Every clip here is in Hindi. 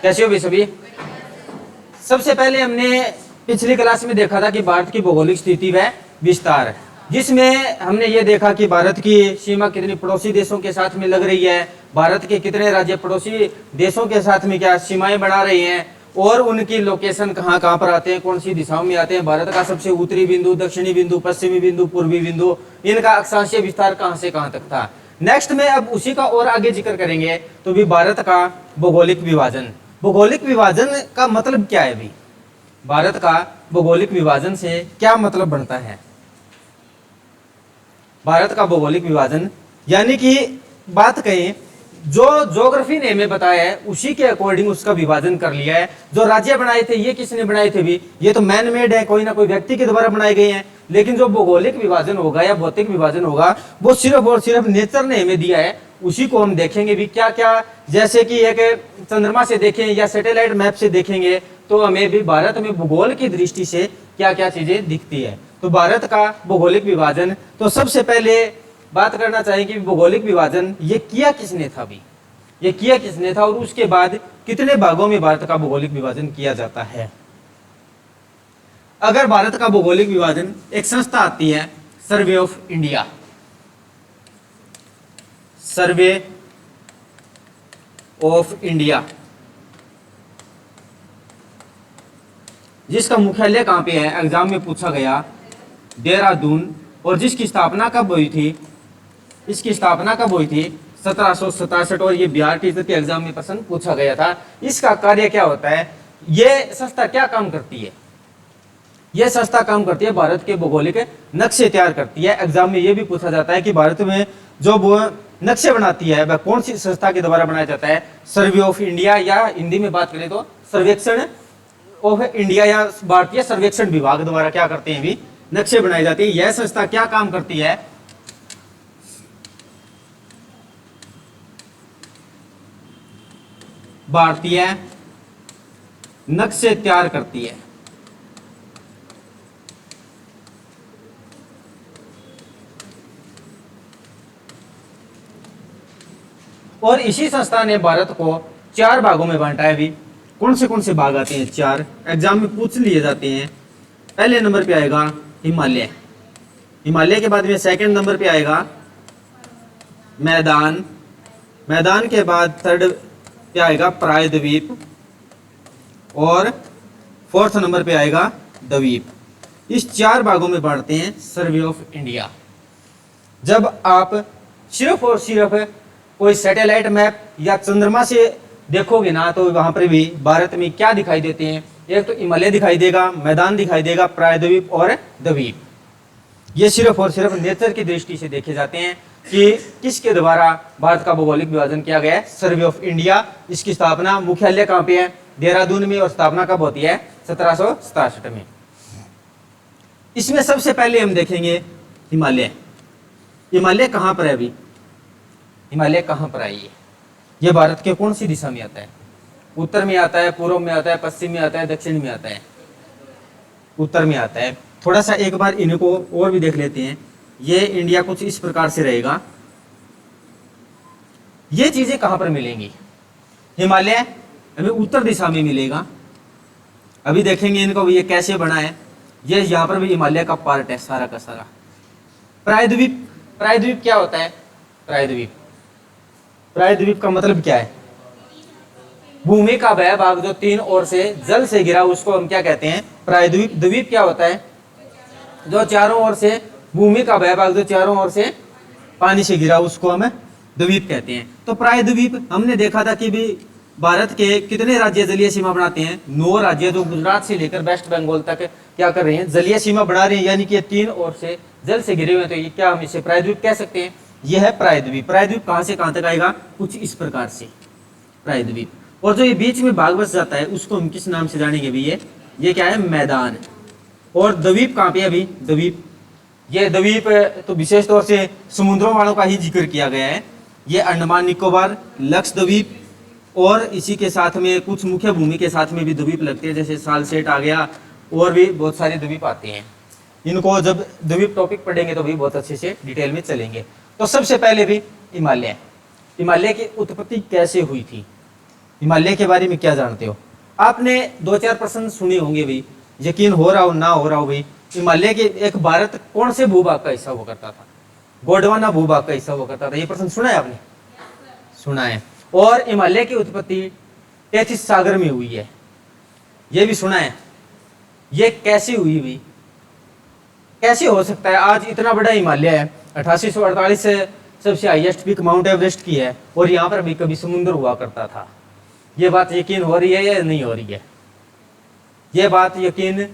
कैसे हो भी सभी? सबसे पहले हमने पिछली क्लास में देखा था कि भारत की भौगोलिक स्थिति व विस्तार, जिसमें हमने ये देखा कि भारत की सीमा कितनी पड़ोसी देशों के साथ में लग रही है, भारत के कितने राज्य पड़ोसी देशों के साथ में क्या सीमाएं बना रही हैं, और उनकी लोकेशन कहाँ कहाँ पर आते हैं, कौन सी दिशाओं में आते हैं, भारत का सबसे उत्तरी बिंदु, दक्षिणी बिंदु, पश्चिमी बिंदु, पूर्वी बिंदु, इनका अक्षांशीय विस्तार कहाँ से कहाँ तक था। नेक्स्ट में अब उसी का और आगे जिक्र करेंगे। तो भी भारत का भौगोलिक विभाजन, भौगोलिक विभाजन का मतलब क्या है? भी भारत का भौगोलिक विभाजन से क्या मतलब बनता है? भारत का भौगोलिक विभाजन यानी कि बात कहें जो ज्योग्राफी ने हमें बताया है उसी के अकॉर्डिंग उसका विभाजन कर लिया है। जो राज्य बनाए थे ये किसने बनाए थे? भी ये तो मैन मेड है, कोई ना कोई व्यक्ति के द्वारा बनाए गए हैं। लेकिन जो भौगोलिक विभाजन होगा या भौतिक विभाजन होगा वो सिर्फ और सिर्फ नेचर ने हमें दिया है, उसी को हम देखेंगे। भी क्या क्या, जैसे कि एक चंद्रमा से देखें या सैटेलाइट मैप से देखेंगे तो हमें भी भारत में भूगोल की दृष्टि से क्या क्या चीजें दिखती है। तो भारत का भौगोलिक विभाजन, तो सबसे पहले बात करना चाहेंगे कि भौगोलिक विभाजन ये किया किसने था? भी ये किया किसने था और उसके बाद कितने भागों में भारत का भौगोलिक विभाजन किया जाता है? अगर भारत का भौगोलिक विभाजन, एक संस्था आती है survey of India, survey of India, जिसका मुख्यालय कहां पे है, एग्जाम में पूछा गया, देहरादून, और जिसकी स्थापना कब हुई थी? इसकी स्थापना कब हुई थी? 1767, और ये बिहार टीचर के एग्जाम में प्रश्न पूछा गया था। इसका कार्य क्या होता है? ये संस्था क्या काम करती है? यह संस्था काम करती है भारत के भौगोलिक नक्शे तैयार करती है। एग्जाम में यह भी पूछा जाता है कि भारत में जो वो नक्शे बनाती है वह कौन सी संस्था के द्वारा बनाया जाता है? सर्वे ऑफ इंडिया, या हिंदी में बात करें तो सर्वेक्षण ऑफ इंडिया, या भारतीय सर्वेक्षण विभाग द्वारा क्या करते हैं? भी नक्शे बनाए जाते हैं। यह संस्था क्या काम करती है? भारतीय नक्शे तैयार करती है। और इसी संस्था ने भारत को 4 भागों में बांटा है। भी कौन से भाग आते हैं? 4 एग्जाम में पूछ लिए जाते हैं। पहले नंबर पे आएगा हिमालय, हिमालय के बाद में सेकंड नंबर पे आएगा मैदान, मैदान के बाद थर्ड पे आएगा प्रायद्वीप, और फोर्थ नंबर पे आएगा द्वीप। इस 4 भागों में बांटते हैं सर्वे ऑफ इंडिया। जब आप सिर्फ और सिर्फ कोई सैटेलाइट मैप या चंद्रमा से देखोगे ना तो वहां पर भी भारत में क्या दिखाई देते हैं? एक तो हिमालय दिखाई देगा, मैदान दिखाई देगा, प्रायद्वीप और द्वीप। ये सिर्फ और सिर्फ नेचर की दृष्टि से देखे जाते हैं कि किसके द्वारा भारत का भौगोलिक विभाजन किया गया है? Survey of India. इसकी स्थापना, मुख्यालय कहां पे है? देहरादून में, और स्थापना कब होती है? 1767 में। इसमें सबसे पहले हम देखेंगे हिमालय। हिमालय कहां पर है? अभी हिमालय कहां पर है? ये भारत के कौन सी दिशा में आता है? उत्तर में आता है, पूर्व में आता है, पश्चिम में आता है, दक्षिण में आता है? उत्तर में आता है। थोड़ा सा एक बार इनको और भी देख लेते हैं। ये इंडिया कुछ इस प्रकार से रहेगा। ये चीजें कहां पर मिलेंगी? हिमालय अभी उत्तर दिशा में मिलेगा। अभी देखेंगे इनको ये कैसे बना है। ये यहां पर भी हिमालय का पार्ट है सारा का सारा। प्रायद्वीप, प्रायद्वीप क्या होता है? प्रायद्वीप, प्रायद्वीप का मतलब क्या है? भूमि का वह भाग जो 3 ओर से जल से घिरा, उसको हम क्या कहते हैं? प्रायद्वीप। द्वीप क्या होता है? जो चारों ओर से, भूमि का वह भाग जो चारों ओर से पानी से घिरा, उसको हम द्वीप कहते हैं। तो प्रायद्वीप हमने देखा था कि भी भारत के कितने राज्य जलीय सीमा बनाते हैं? 9 राज्य, जो गुजरात से लेकर वेस्ट बंगाल तक क्या कर रहे हैं? जलीय सीमा बना रहे हैं, यानी कि 3 ओर से जल से घिरे हुए हैं। तो ये क्या हम इसे प्रायद्वीप कह सकते हैं? यह है प्रायद्वीप। प्रायद्वीप कहां से कहां तक आएगा? कुछ इस प्रकार से प्रायद्वीप। और जो ये बीच में भाग बच जाता है उसको हम किस नाम से जानेंगे? भी ये क्या है? मैदान। और द्वीप कहां पे है? अभी द्वीप, ये द्वीप तो विशेष तौर से समुद्रों वालों का ही जिक्र किया गया है। ये अंडमान निकोबार, लक्षद्वीप, और इसी के साथ में कुछ मुख्य भूमि के साथ में भी द्वीप लगते हैं, जैसे सालसेट आ गया, और भी बहुत सारे द्वीप आते हैं। इनको जब द्वीप टॉपिक पढ़ेंगे तो भी बहुत अच्छे से डिटेल में चलेंगे। तो सबसे पहले भी हिमालय, हिमालय की उत्पत्ति कैसे हुई थी? हिमालय के बारे में क्या जानते हो? आपने 2-4 प्रश्न सुने होंगे भाई, यकीन हो रहा हो ना हो रहा हो भाई। हिमालय के एक भारत कौन से भूभाग का हिस्सा हुआ करता था? गोंडवाना भूभाग का हिस्सा हुआ करता था। ये प्रश्न सुना है आपने? सुना है। और हिमालय की उत्पत्ति तैथिस सागर में हुई है, ये भी सुना है। ये कैसे हुई भाई? कैसे हो सकता है? आज इतना बड़ा हिमालय है, 8848 से सबसे हाईएस्ट पीक माउंट एवरेस्ट की है, और यहाँ पर भी कभी समुद्र हुआ करता था। ये बात यकीन हो रही है या नहीं हो रही है? ये बात यकीन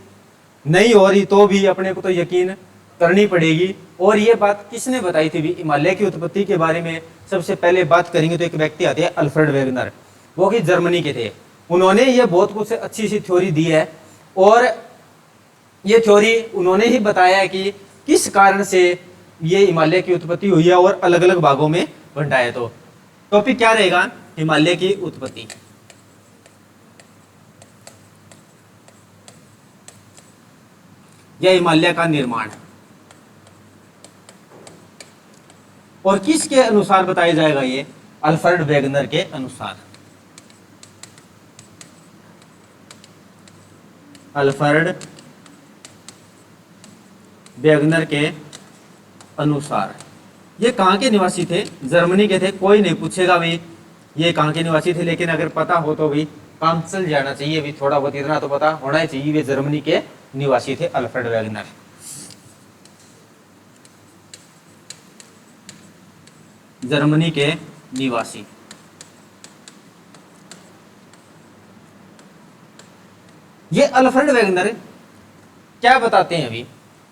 नहीं हो रही तो भी अपने को तो यकीन करनी पड़ेगी। और ये बात किसने बताई थी भी? हिमालय की उत्पत्ति के बारे में सबसे पहले बात करेंगे तो एक व्यक्ति आते हैं अल्फ्रेड वेगनर, वो कि जर्मनी के थे। उन्होंने ये बहुत कुछ अच्छी सी थ्योरी दी है, और ये थ्योरी उन्होंने ही बताया है कि किस कारण से ये हिमालय की उत्पत्ति हुई है और अलग अलग भागों में बंटा है। तो टॉपिक क्या रहेगा? हिमालय की उत्पत्ति। यह हिमालय का निर्माण, और किसके अनुसार बताया जाएगा? ये अल्फ्रेड वेगनर के अनुसार। अल्फ्रेड वेगनर के अनुसार। ये कहाँ के निवासी थे? जर्मनी के थे। कोई नहीं पूछेगा भाई ये कहाँ के निवासी थे, लेकिन अगर पता हो तो भी काम चल जाना चाहिए भी, थोड़ा बहुत इतना तो पता होना ही चाहिए। वे जर्मनी के निवासी थे, अल्फ्रेड वेगनर। जर्मनी के निवासी। ये अल्फ्रेड वेगनर क्या बताते हैं? अभी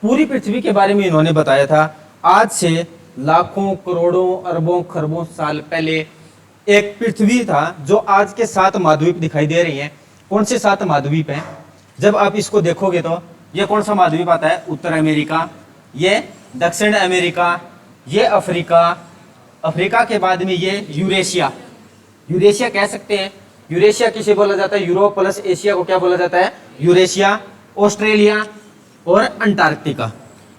पूरी पृथ्वी के बारे में इन्होंने बताया था। आज से लाखों करोड़ों अरबों खरबों साल पहले एक पृथ्वी था, जो आज के 7 महाद्वीप दिखाई दे रही हैं। कौन से 7 महाद्वीप हैं? जब आप इसको देखोगे तो ये कौन सा महाद्वीप आता है? उत्तर अमेरिका, ये दक्षिण अमेरिका, ये अफ्रीका, अफ्रीका के बाद में ये यूरेशिया। यूरेशिया कह सकते हैं। यूरेशिया किसे बोला जाता है? यूरोप प्लस एशिया को क्या बोला जाता है? यूरेशिया। ऑस्ट्रेलिया और अंटार्कटिका।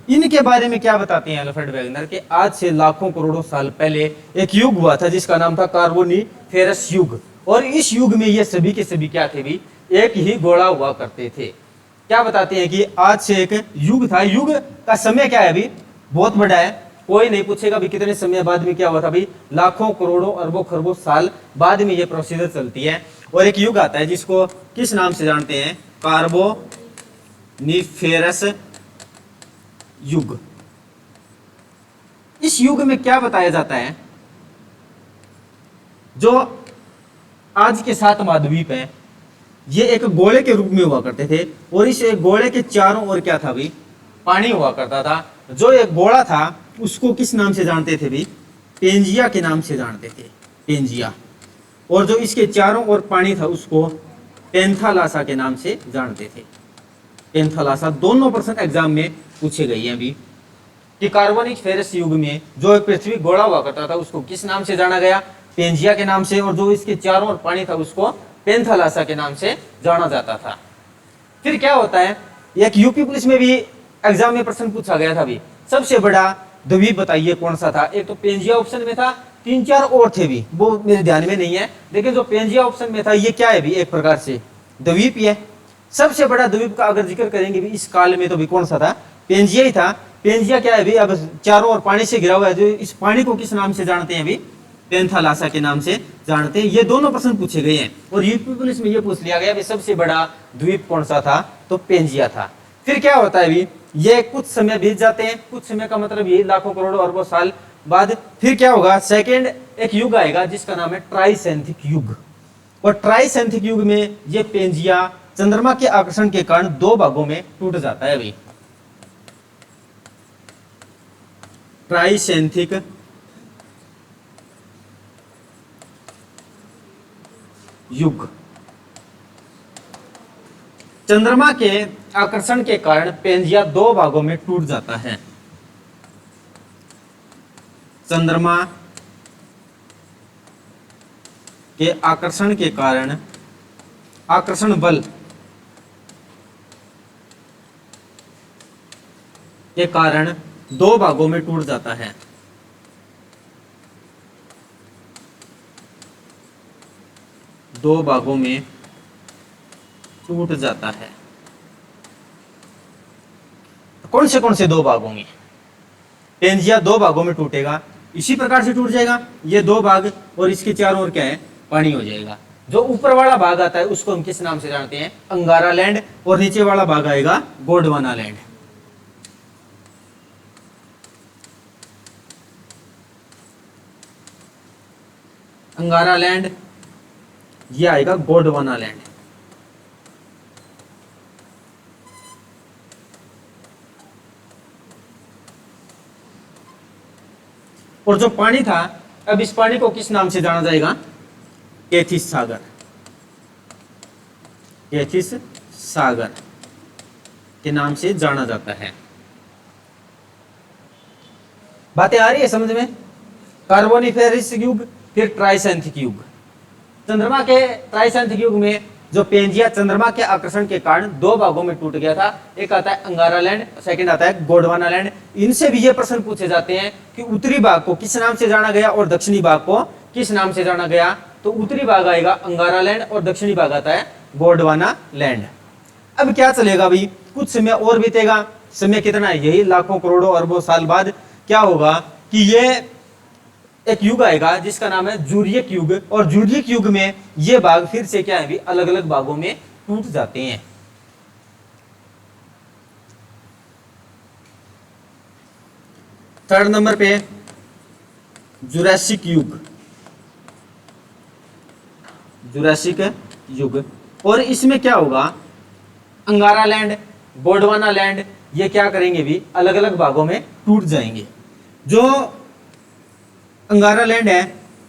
इनके बारे में क्या बताते हैं अल्फ्रेड वेगनर के? आज से लाखों करोड़ों साल पहले एक युग हुआ था जिसका नाम था कार्बोनिफेरस युग, और इस युग में ये सभी के सभी क्या थे भी? एक ही गोला हुआ करते थे। क्या बताते हैं कि आज से एक युग था। युग का समय क्या है अभी? बहुत बड़ा है। कोई नहीं पूछेगा भी कितने समय बाद में क्या हुआ था भाई? लाखों करोड़ों अरबों खरबों साल बाद में ये प्रोसीजर चलती है, और एक युग आता है जिसको किस नाम से जानते हैं? कार्बोनिफेरस युग। इस युग में क्या बताया जाता है? जो आज के 7 महाद्वीप हैं, ये एक गोले के रूप में हुआ करते थे, और इस एक गोले के चारों ओर क्या था भी? पानी हुआ करता था। जो एक गोला था उसको किस नाम से जानते थे भी? पेंजिया के नाम से जानते थे, पेंजिया। और जो इसके चारों ओर पानी था उसको पेंथालासा के नाम से जानते थे। पेंथालासा। दोनों प्रश्न एग्जाम में पूछे गए हैं अभी कि कार्बोनिफेरस युग में जो एक पृथ्वी गोला हुआ करता था उसको किस नाम से जाना गया? पेंजिया के नाम से। और जो इसके चारों ओर पानी था उसको पेंथालासा के नाम से जाना जाता था। फिर क्या होता है? एक यूपी पुलिस में भी एग्जाम में प्रश्न पूछा गया था भी, सबसे बड़ा द्वीप बताइए कौन सा था? एक तो पेंजिया ऑप्शन में था, 3-4 और थे भी, वो मेरे ध्यान में नहीं है, लेकिन जो पेंजिया ऑप्शन में था ये क्या है भी? एक प्रकार से द्वीप ही है। सबसे बड़ा द्वीप का अगर जिक्र करेंगे भी इस काल में तो भी कौन सा था? पेंजिया ही था। पेंजिया क्या है भी? अब चारों ओर पानी से घिरा हुआ है, जो इस पानी को किस नाम से जानते हैं भी? पेंथालासा के नाम से जानते हैं। ये दोनों प्रश्न पूछे गए हैं, और यूपी पुलिस में ये पूछ लिया गया भी सबसे बड़ा द्वीप कौन सा था? तो पेंजिया था। फिर क्या होता है भी? ये कुछ समय बीत जाते हैं, कुछ समय का मतलब ये लाखों करोड़ों अरबों साल बाद फिर क्या होगा? सेकेंड एक युग आएगा जिसका नाम है ट्राइसेंथिक युग। और ट्राइसेंथिक युग में ये पेंजिया चंद्रमा के आकर्षण के कारण 2 भागों में टूट जाता है भाई। ट्राइसेंथिक युग। चंद्रमा के आकर्षण के कारण पेंजिया 2 भागों में टूट जाता है। चंद्रमा के आकर्षण के कारण, आकर्षण बल के कारण 2 भागों में टूट जाता है। दो भागों में टूट जाता है। कौन से दो भागों में? पेंजिया दो भागों में टूटेगा, इसी प्रकार से टूट जाएगा। ये दो भाग और इसके चारों ओर क्या है? पानी हो जाएगा। जो ऊपर वाला भाग आता है उसको हम किस नाम से जानते हैं? अंगारा लैंड। और नीचे वाला भाग आएगा गोंडवाना लैंड। अंगारा लैंड, ये आएगा गोंडवाना लैंड। और जो पानी था, अब इस पानी को किस नाम से जाना जाएगा? कैथिस सागर। कैथिस सागर के नाम से जाना जाता है। बातें आ रही है समझ में? कार्बोनिफेरस युग, फिर ट्राइसेंथिक युग। चंद्रमा के ट्राइसेंथिक युग में जो पेंजिया चंद्रमा के आकर्षण के कारण दो भागों में टूट गया था। एक आता है अंगारा लैंड, सेकंड आता है गोंडवाना लैंड। इनसे भी ये प्रश्न पूछे जाते हैं कि उत्तरी भाग को किस नाम से जाना गया और दक्षिणी भाग को किस नाम से जाना गया। तो उत्तरी भाग आएगा अंगारा लैंड और दक्षिणी भाग आता है गोंडवाना लैंड। अब क्या चलेगा भाई? कुछ समय और बीतेगा। समय कितना है? यही लाखों करोड़ों अरबों साल बाद क्या होगा कि ये एक युग आएगा जिसका नाम है जूरियक युग। और जूरियक युग में ये भाग फिर से क्या है भी? अलग अलग भागों में टूट जाते हैं। थर्ड नंबर पे जुरासिक युग। जुरासिक युग, और इसमें क्या होगा? अंगारा लैंड, गोंडवाना लैंड, ये क्या करेंगे भी? अलग अलग भागों में टूट जाएंगे। जो अंगारा लैंड है,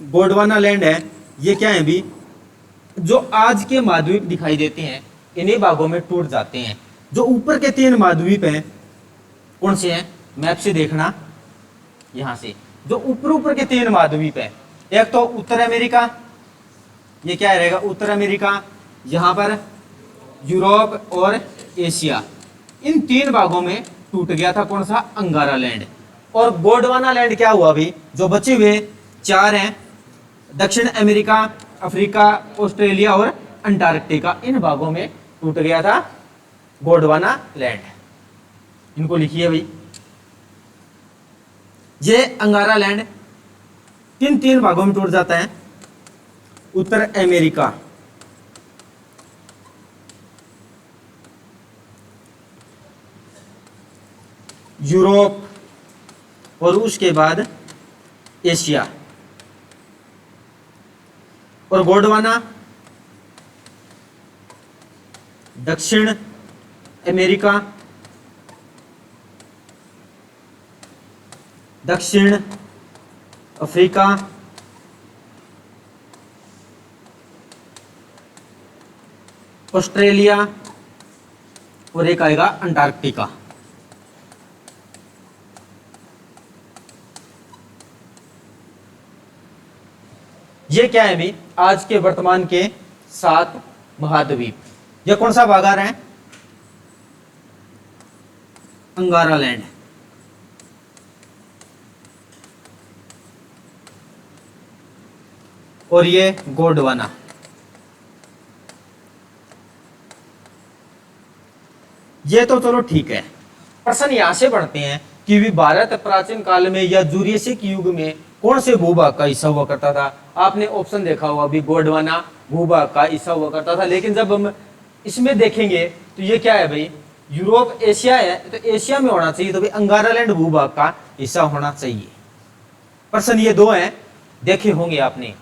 गोंडवाना लैंड है, ये क्या है भी? जो आज के महाद्वीप दिखाई देते हैं इन्हीं भागों में टूट जाते हैं। जो ऊपर के तीन महाद्वीप हैं कौन से हैं? मैप से देखना यहां से। जो ऊपर के तीन महाद्वीप हैं, एक तो उत्तर अमेरिका, ये क्या रहेगा? उत्तर अमेरिका, यहां पर यूरोप और एशिया। इन तीन भागों में टूट गया था कौन सा? अंगारा लैंड। और गोंडवाना लैंड क्या हुआ भी? जो बचे हुए चार हैं, दक्षिण अमेरिका, अफ्रीका, ऑस्ट्रेलिया और अंटार्कटिका, इन भागों में टूट गया था गोंडवाना लैंड। इनको लिखिए भाई। ये अंगारा लैंड किन तीन भागों में टूट जाता है? उत्तर अमेरिका, यूरोप और उसके बाद एशिया। और गोंडवाना दक्षिण अमेरिका, दक्षिण अफ्रीका, ऑस्ट्रेलिया और एक आएगा अंटार्कटिका। ये क्या है भी? आज के वर्तमान के 7 महाद्वीप। ये कौन सा भाग आ रहा है? अंगारा लैंड। और ये गोंडवाना। ये तो चलो ठीक है। प्रश्न यहां से बढ़ते हैं कि भी भारत प्राचीन काल में या जूरासिक युग में कौन से भूभाग का हिस्सा हुआ करता था? आपने ऑप्शन देखा होगा अभी, गोंडवाना भूभाग का हिस्सा हुआ करता था। लेकिन जब हम इसमें देखेंगे तो ये क्या है भाई? यूरोप एशिया है, तो एशिया में होना चाहिए, तो भाई अंगारा लैंड भूभाग का हिस्सा होना चाहिए। प्रश्न ये दो हैं, देखे होंगे आपने।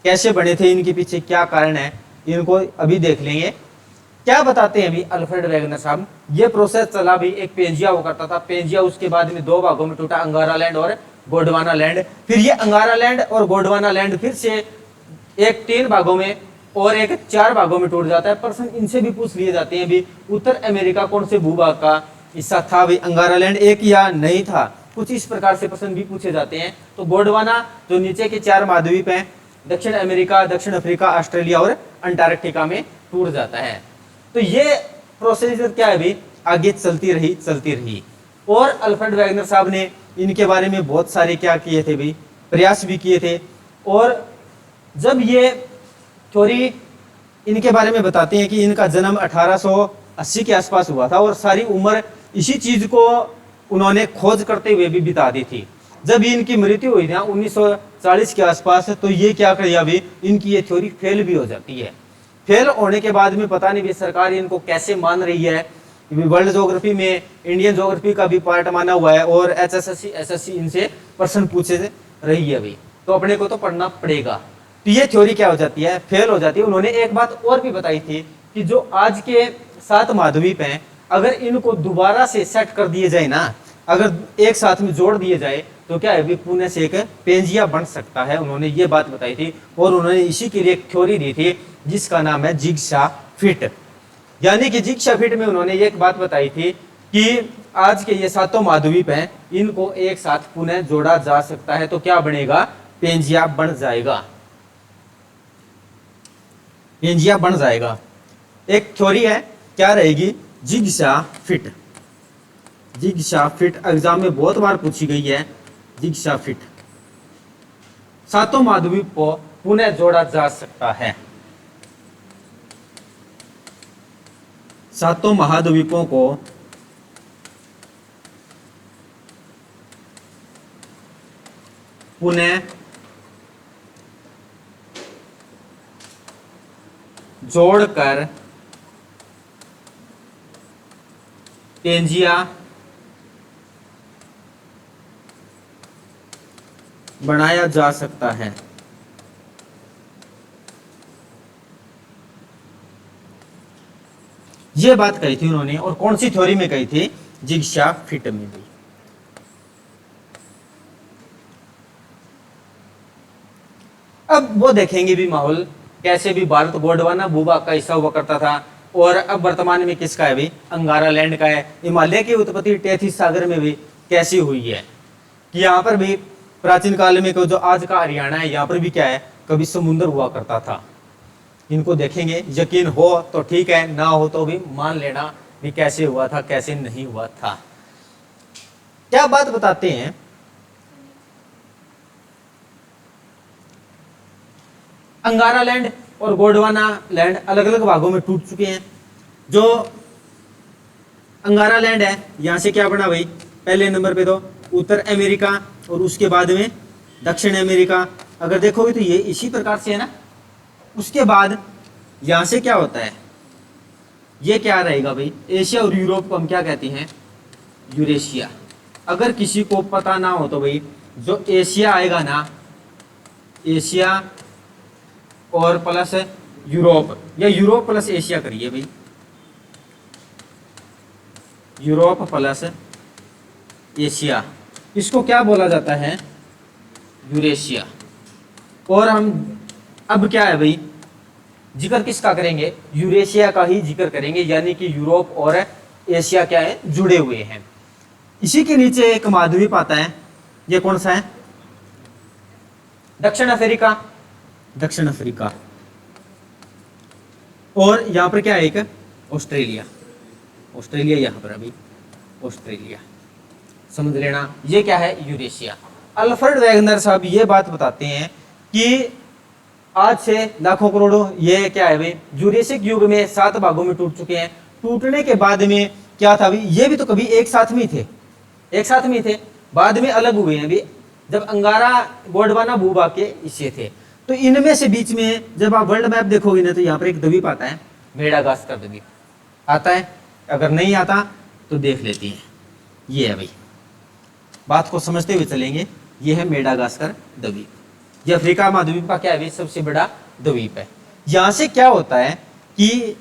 कैसे बने थे, इनके पीछे क्या कारण है, इनको अभी देख लेंगे। क्या बताते हैं अभी अल्फ्रेड वेगनर साहब? ये प्रोसेस चला भी, एक पेंजिया हुआ करता था। पेंजिया उसके बाद में दो भागों में टूटा, अंगारा लैंड और गोंडवाना लैंड। फिर ये अंगारा लैंड और गोंडवाना लैंड फिर से एक 3 भागों में और एक 4 भागों में टूट जाता है। प्रश्न इनसे भी पूछ लिए जाते हैं भी, उत्तर अमेरिका कौन से भूभाग का हिस्सा था भाई? अंगारा लैंड एक या नहीं था? कुछ इस प्रकार से प्रश्न भी पूछे जाते हैं। तो गोंडवाना जो नीचे के 4 महाद्वीप हैं, दक्षिण अमेरिका, दक्षिण अफ्रीका, ऑस्ट्रेलिया और अंटार्कटिका में टूट जाता है। तो ये प्रोसीजर क्या है भाई? आगे चलती रही। और अल्फ्रेड वेगनर साहब ने इनके बारे में बहुत सारे क्या किए थे भाई? प्रयास भी किए थे। और जब ये थ्योरी इनके बारे में बताते हैं कि इनका जन्म 1880 के आसपास हुआ था और सारी उम्र इसी चीज को उन्होंने खोज करते हुए भी बिता दी थी। जब इनकी मृत्यु हुई थी 1940 के आसपास, तो ये क्या किया अभी, इनकी ये थ्योरी फेल भी हो जाती है। फेल होने के बाद में पता नहीं भी सरकार इनको कैसे मान रही है। वर्ल्ड ज्योग्राफी में इंडियन ज्योग्राफी का भी पार्ट माना हुआ है और HSSC SSC इनसे प्रश्न पूछे रही है अभी, तो अपने को तो पढ़ना पड़ेगा। तो ये थ्योरी क्या हो जाती है, फेल हो जाती है। उन्होंने एक बात और भी बताई थी कि जो आज के 7 महाद्वीप हैं, अगर इनको दोबारा से सेट कर दिए जाए ना, अगर एक साथ में जोड़ दिए जाए तो क्या है, पुणे से एक पेंजिया बन सकता है। उन्होंने ये बात बताई थी और उन्होंने इसी के लिए एक थ्योरी दी थी जिसका नाम है जिग्सा फिट। यानी कि जिग्सा फिट में उन्होंने एक बात बताई थी कि आज के ये 7 महाद्वीप हैं, इनको एक साथ पुनः जोड़ा जा सकता है, तो क्या बनेगा, पेंजिया बन जाएगा, पेंजिया बन जाएगा। एक थ्योरी है, क्या रहेगी, jigsaw fit. Jigsaw fit exam में बहुत बार पूछी गई है। जिग्सा फिट 7 महाद्वीप को पुनः जोड़ा जा सकता है। 7 महाद्वीपों को पुनः जोड़कर पेंजिया बनाया जा सकता है। ये बात कही थी उन्होंने, और कौन सी थ्योरी में कही थी, जिग्सा फिट में भी। अब वो देखेंगे भी माहौल कैसे भी भारत गोंडवाना भूभाग का हिस्सा हुआ करता था, और अब वर्तमान में किसका है भी, अंगारा लैंड का है। हिमालय की उत्पत्ति टेथिस सागर में भी कैसी हुई है, कि यहाँ पर भी प्राचीन काल में जो आज का हरियाणा है, यहाँ पर भी क्या है, कभी समुद्र हुआ करता था। इनको देखेंगे, यकीन हो तो ठीक है, ना हो तो भी मान लेना भी कैसे हुआ था कैसे नहीं हुआ था। क्या बात बताते हैं, अंगारा लैंड और गोंडवाना लैंड अलग अलग भागों में टूट चुके हैं। जो अंगारा लैंड है, यहां से क्या बना भाई, पहले नंबर पे तो उत्तर अमेरिका और उसके बाद में दक्षिण अमेरिका। अगर देखोगे तो ये इसी प्रकार से है ना। उसके बाद यहां से क्या होता है, ये क्या रहेगा भाई, एशिया और यूरोप को हम क्या कहते हैं, यूरेशिया। अगर किसी को पता ना हो तो भाई जो एशिया आएगा ना, एशिया और प्लस यूरोप, या यूरोप प्लस एशिया करिए भाई, यूरोप प्लस एशिया, इसको क्या बोला जाता है, यूरेशिया। और हम अब क्या है भाई, जिक्र किसका करेंगे, यूरेशिया का ही जिक्र करेंगे, यानी कि यूरोप और एशिया क्या है, जुड़े हुए हैं। इसी के नीचे एक महाद्वीप आता है, ये कौन सा है, दक्षिण अफ्रीका। दक्षिण अफ्रीका, और यहां पर क्या है, एक ऑस्ट्रेलिया। ऑस्ट्रेलिया यहां पर अभी, ऑस्ट्रेलिया समझ लेना। ये क्या है, यूरेशिया। अल्फ्रेड वैगनर साहब ये बात बताते हैं कि आज से लाखों करोड़ों, ये क्या है भाई, यूरेशिक युग में 7 भागों में टूट चुके हैं। टूटने के बाद में क्या था भाई, ये भी तो कभी एक साथ में थे, एक साथ में थे, बाद में अलग हुए हैं भी, जब अंगारा गोंडवाना भूभाग के हिस्से थे। तो इनमें से बीच में जब आप वर्ल्ड मैप देखोगे ना, तो यहाँ पर एक द्वीप आता है, मेडागास्कर द्वीप आता है। अगर नहीं आता तो देख लेती हैं, ये है भाई, बात को समझते हुए चलेंगे। ये है मेडागास्कर द्वीप, ये अफ्रीका महाद्वीप का क्या है, सबसे बड़ा द्वीप है। यहां से क्या होता है कि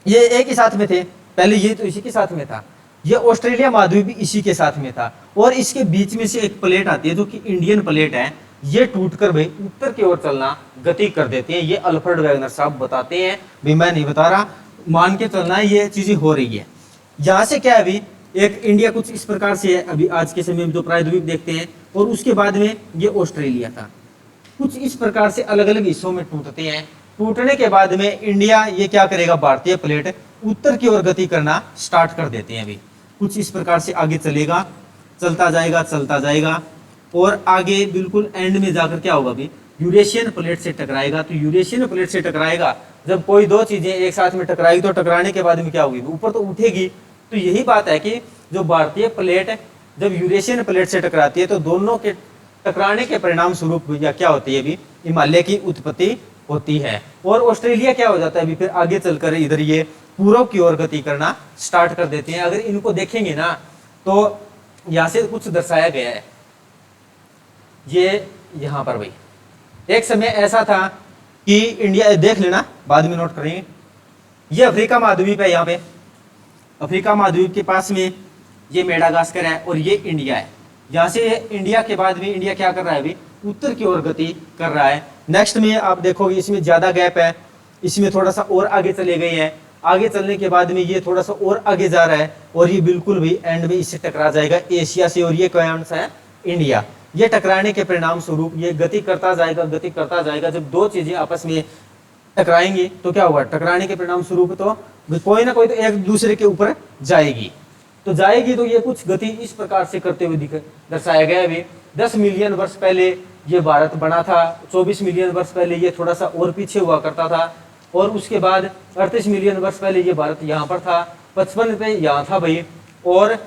ये एक ही साथ में थे, पहले ये तो इसी के साथ में था, ये ऑस्ट्रेलिया महाद्वीप भी इसी के साथ में था, और इसके बीच में से एक प्लेट आती है जो कि इंडियन प्लेट है, ये टूटकर भाई उत्तर की ओर चलना गति कर देते हैं। ये अल्फ्रेड वैगनर साहब बताते हैं, भी मैं नहीं बता रहा, मान के चलना है, ये चीजें हो रही है। यहाँ से क्या है अभी, एक इंडिया कुछ इस प्रकार से है अभी आज के समय में जो प्रायद्वीप देखते हैं, और उसके बाद में ये ऑस्ट्रेलिया था। कुछ इस प्रकार से अलग अलग हिस्सों में टूटते हैं। टूटने के बाद में इंडिया ये क्या करेगा, भारतीय प्लेट उत्तर की ओर गति करना स्टार्ट कर देते हैं। अभी कुछ इस प्रकार से आगे चलेगा, चलता जाएगा, चलता जाएगा, और आगे बिल्कुल एंड में जाकर क्या होगा, अभी यूरेशियन प्लेट से टकराएगा। तो यूरेशियन प्लेट से टकराएगा, जब कोई दो चीजें एक साथ में टकराएगी तो टकराने के बाद में क्या होगी, ऊपर तो उठेगी। तो यही बात है कि जो भारतीय प्लेट जब यूरेशियन प्लेट से टकराती है तो दोनों के टकराने के परिणाम स्वरूप या क्या होती है, अभी हिमालय की उत्पत्ति होती है। और ऑस्ट्रेलिया क्या हो जाता है, अभी फिर आगे चलकर इधर ये पूर्व की ओर गति करना स्टार्ट कर देते हैं। अगर इनको देखेंगे ना तो यहां से कुछ दर्शाया गया है, ये यहां पर भाई एक समय ऐसा था कि इंडिया, देख लेना बाद में नोट करेंगे, ये अफ्रीका महाद्वीप है। यहाँ पे अफ्रीका महाद्वीप के पास में ये मेडागास्कर है और ये इंडिया है। यहाँ से इंडिया के बाद में इंडिया क्या कर रहा है, अभी उत्तर की ओर गति कर रहा है। नेक्स्ट में आप देखोगे इसमें ज्यादा गैप है, इसमें थोड़ा सा और आगे चले गए हैं। आगे चलने के बाद में ये थोड़ा सा और आगे जा रहा है और ये बिल्कुल भी एंड में इससे टकरा जाएगा एशिया से। और ये कौन सा है, इंडिया। ये टकराने के परिणाम स्वरूप ये गति करता जाएगा, गति करता जाएगा। जब दो चीजें आपस में टकराएंगी तो क्या होगा, टकराने के परिणाम स्वरूप तो कोई ना कोई तो एक दूसरे के ऊपर जाएगी। तो जाएगी तो ये कुछ गति इस प्रकार से करते हुए दर्शाया गया है। 10 मिलियन वर्ष पहले ये भारत बना था, 24 मिलियन वर्ष पहले ये थोड़ा सा और पीछे हुआ करता था, और उसके बाद 38 मिलियन वर्ष पहले ये भारत यहाँ पर था, 55 पे यहाँ था भाई, और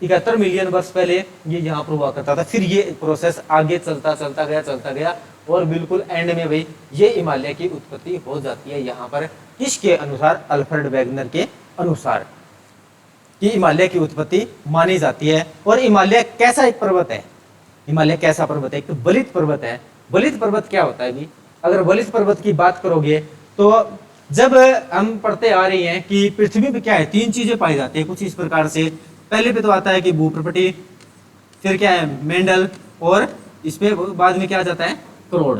71 मिलियन वर्ष पहले ये यहाँ पर हुआ करता था। फिर ये प्रोसेस आगे चलता गया और बिल्कुल एंड में भाई ये हिमालय की उत्पत्ति हो जाती है यहाँ पर। किसके अनुसार, अल्फ्रेड वेगनर के अनुसार, कि हिमालय की उत्पत्ति मानी जाती है। और हिमालय कैसा एक पर्वत है, हिमालय कैसा पर्वत है, एक तो बलित पर्वत है। बलित पर्वत क्या होता है भी, अगर बलित पर्वत की बात करोगे तो जब हम पढ़ते आ रहे हैं कि पृथ्वी पे क्या है, 3 चीजें पाई जाती है कुछ इस प्रकार से। पहले पे तो आता है कि भूप्रपटी, फिर क्या है मेंडल, और इस पे बाद में क्या आ जाता है, करोड़।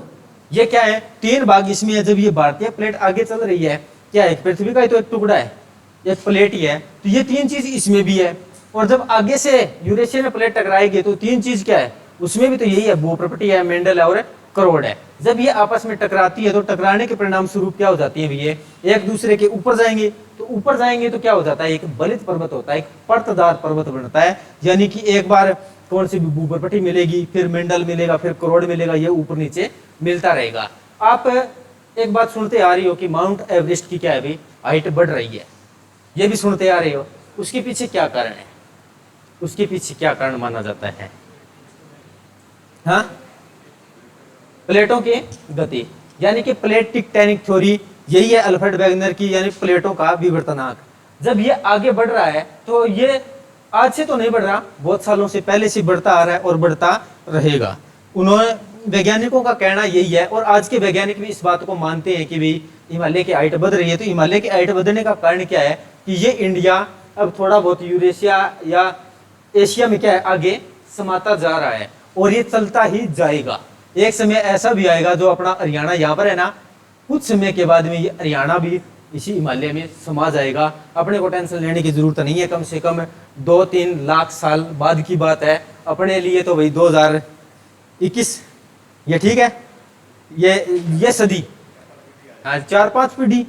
ये क्या है, 3 भाग इसमें है। जब ये भारतीय प्लेट आगे चल रही है, क्या है, पृथ्वी का ही तो एक टुकड़ा है, एक प्लेट ही है, तो ये 3 चीज इसमें भी है। और जब आगे से यूरेशियन प्लेट टकराएगी तो 3 चीज क्या है, उसमें भी तो यही है, भूप्रपटी है, मेंडल है और करोड़ है। जब ये आपस में टकराती है तो टकराने के परिणाम स्वरूप क्या हो जाती है, ये एक दूसरे के ऊपर जाएंगे। तो ऊपर जाएंगे तो क्या हो जाता है, एक बलित पर्वत होता है, एक पर्तदार पर्वत बनता है। यानी कि एक बार कौन सी भी भूप्रपटी मिलेगी, फिर मेंडल मिलेगा, फिर करोड़ मिलेगा, ये ऊपर नीचे मिलता रहेगा। आप एक बात सुनते आ रही हो कि माउंट एवरेस्ट की क्या है भी, हाइट बढ़ रही है, ये भी सुनते आ रहे हो। उसके पीछे क्या कारण है, उसके पीछे क्या कारण माना जाता है, हाँ, प्लेटों की गति, यानी कि प्लेट टेक्टोनिक थ्योरी, यही है अल्फ्रेड वेगनर की, यानी प्लेटों का विवर्तनाक। जब ये आगे बढ़ रहा है तो ये आज से तो नहीं बढ़ रहा, बहुत सालों से पहले से बढ़ता आ रहा है और बढ़ता रहेगा। उन्होंने, वैज्ञानिकों का कहना यही है, और आज के वैज्ञानिक भी इस बात को मानते हैं कि भाई हिमालय की हाइट बढ़ रही है। तो हिमालय की हाइट बढ़ने का कारण क्या है कि ये इंडिया अब थोड़ा बहुत यूरेशिया या एशिया में क्या है, आगे समाता जा रहा है, और ये चलता ही जाएगा। एक समय ऐसा भी आएगा जो अपना हरियाणा यहाँ पर है ना, कुछ समय के बाद में ये हरियाणा भी इसी हिमालय में समा जाएगा। अपने को टेंशन लेने की जरूरत नहीं है, कम से कम 2-3 लाख साल बाद की बात है। अपने लिए तो भाई 2021 ये ठीक है, ये सदी, 4-5 पीढ़ी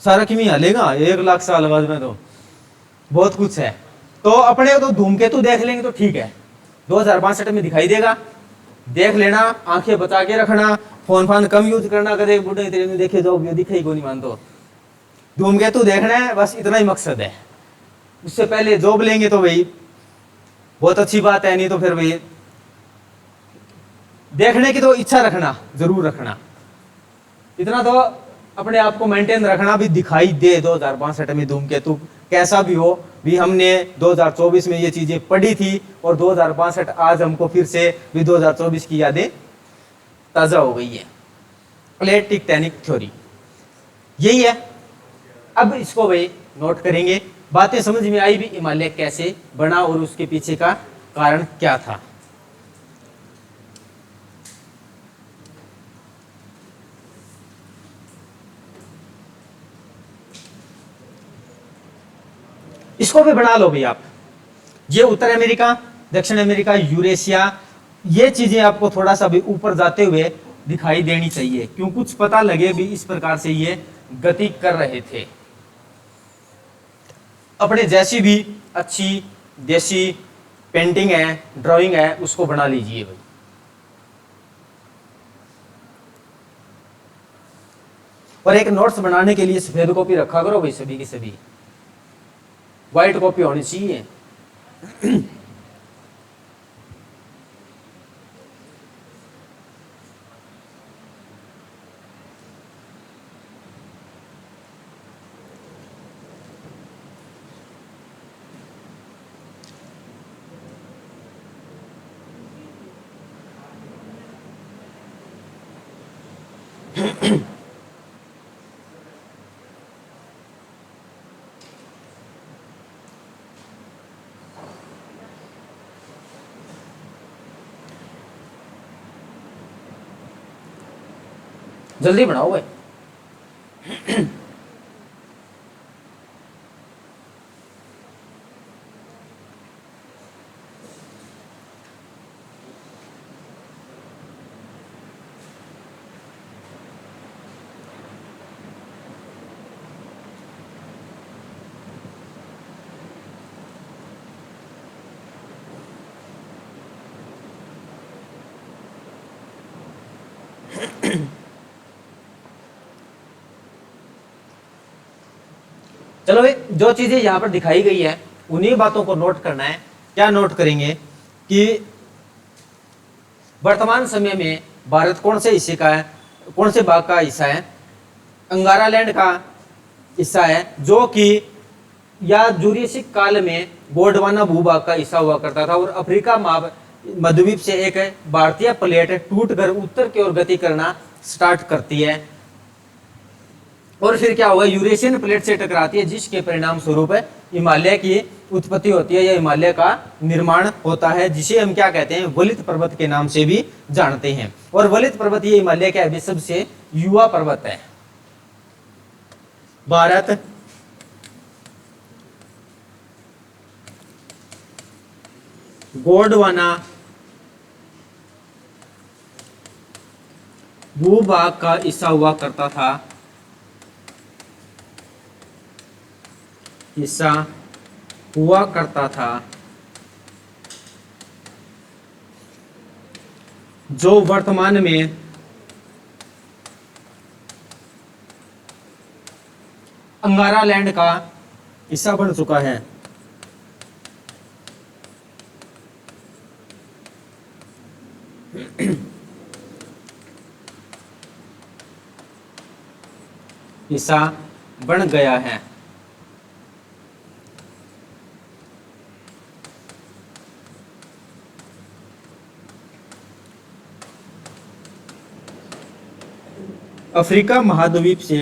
सारा किमी हालेगा, 1 लाख साल बाद में तो बहुत कुछ है। तो अपने तो धूमकेतु देख लेंगे तो ठीक है, 2062 में दिखाई देगा, देख लेना, आंखें बचा के रखना, फोन फान कम यूज करना, कदे बुढ़े तेरे में देखे जाओ, दिखे ही को नहीं मानतो। धूमकेतु देखना है, बस इतना ही मकसद है। उससे पहले जॉब लेंगे तो भाई बहुत अच्छी बात है, नहीं तो फिर भाई देखने की तो इच्छा रखना, जरूर रखना, इतना तो अपने आप को मेंटेन रखना भी, दिखाई दे 2062 में धूमकेतु कैसा भी हो भी। हमने 2024 में ये चीजें पढ़ी थी और 2062 आज हमको फिर से भी 2024 की यादें ताजा हो गई है। प्लेट टेक्टोनिक थ्योरी यही है। अब इसको भाई नोट करेंगे, बातें समझ में आई भी, हिमालय कैसे बना और उसके पीछे का कारण क्या था। इसको भी बना लो भाई आप, ये उत्तर अमेरिका, दक्षिण अमेरिका, यूरेशिया, ये चीजें आपको थोड़ा सा भी ऊपर जाते हुए दिखाई देनी चाहिए, क्यों, कुछ पता लगे भी इस प्रकार से ये गति कर रहे थे। अपने जैसी भी अच्छी देसी पेंटिंग है, ड्राइंग है, उसको बना लीजिए भाई। और एक नोट्स बनाने के लिए सफेद कॉपी रखा करो भाई, सभी की सभी व्हाइट कॉपी होनी चाहिए। जल्दी बनाओ भाई। चलो भाई, जो चीजें यहाँ पर दिखाई गई है उन्हीं बातों को नोट करना है। क्या नोट करेंगे कि वर्तमान समय में भारत कौन से हिस्से का है, कौन से भाग का हिस्सा है, अंगारा लैंड का हिस्सा है, जो कि या जूरासिक काल में गोंडवाना भूभाग का हिस्सा हुआ करता था, और अफ्रीका महाद्वीप से एक भारतीय प्लेट टूटकर उत्तर की ओर गति करना स्टार्ट करती है, और फिर क्या होगा, यूरेशियन प्लेट से टकराती है, जिसके परिणाम स्वरूप हिमालय की उत्पत्ति होती है या हिमालय का निर्माण होता है, जिसे हम क्या कहते हैं, वलित पर्वत के नाम से भी जानते हैं। और वलित पर्वत ये हिमालय का अभी सबसे युवा पर्वत है। भारत गोंडवाना भूभाग का हिस्सा हुआ करता था, हिस्सा हुआ करता था, जो वर्तमान में अंगारा लैंड का हिस्सा बन चुका है। हिस्सा बन गया है। अफ्रीका महाद्वीप से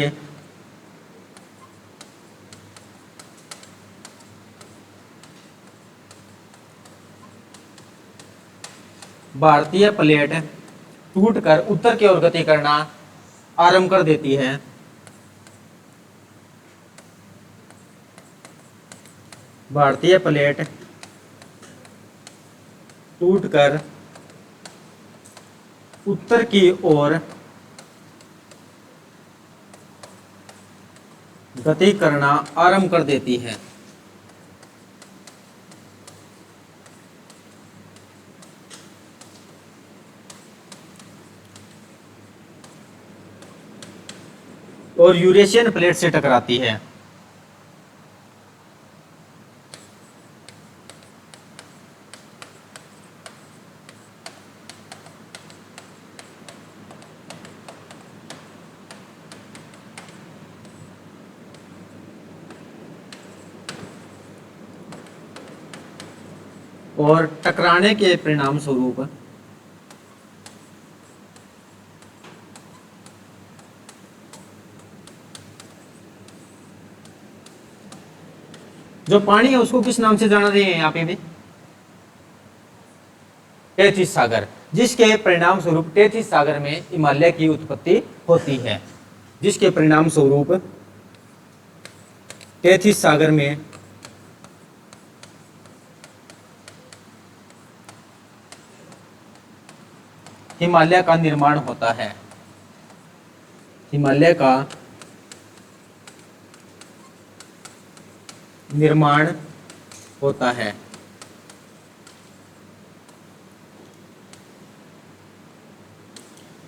भारतीय प्लेट टूटकर उत्तर की ओर गति करना आरंभ कर देती है। भारतीय प्लेट टूटकर उत्तर की ओर गति करना आरंभ कर देती है। और यूरेशियन प्लेट से टकराती है। और टकराने के परिणाम स्वरूप जो पानी है उसको किस नाम से जाना रहे हैं यहाँ पे भी, टेथिस सागर, जिसके परिणाम स्वरूप टेथिस सागर में हिमालय की उत्पत्ति होती है। जिसके परिणाम स्वरूप टेथिस सागर में हिमालय का निर्माण होता है। हिमालय का निर्माण होता है।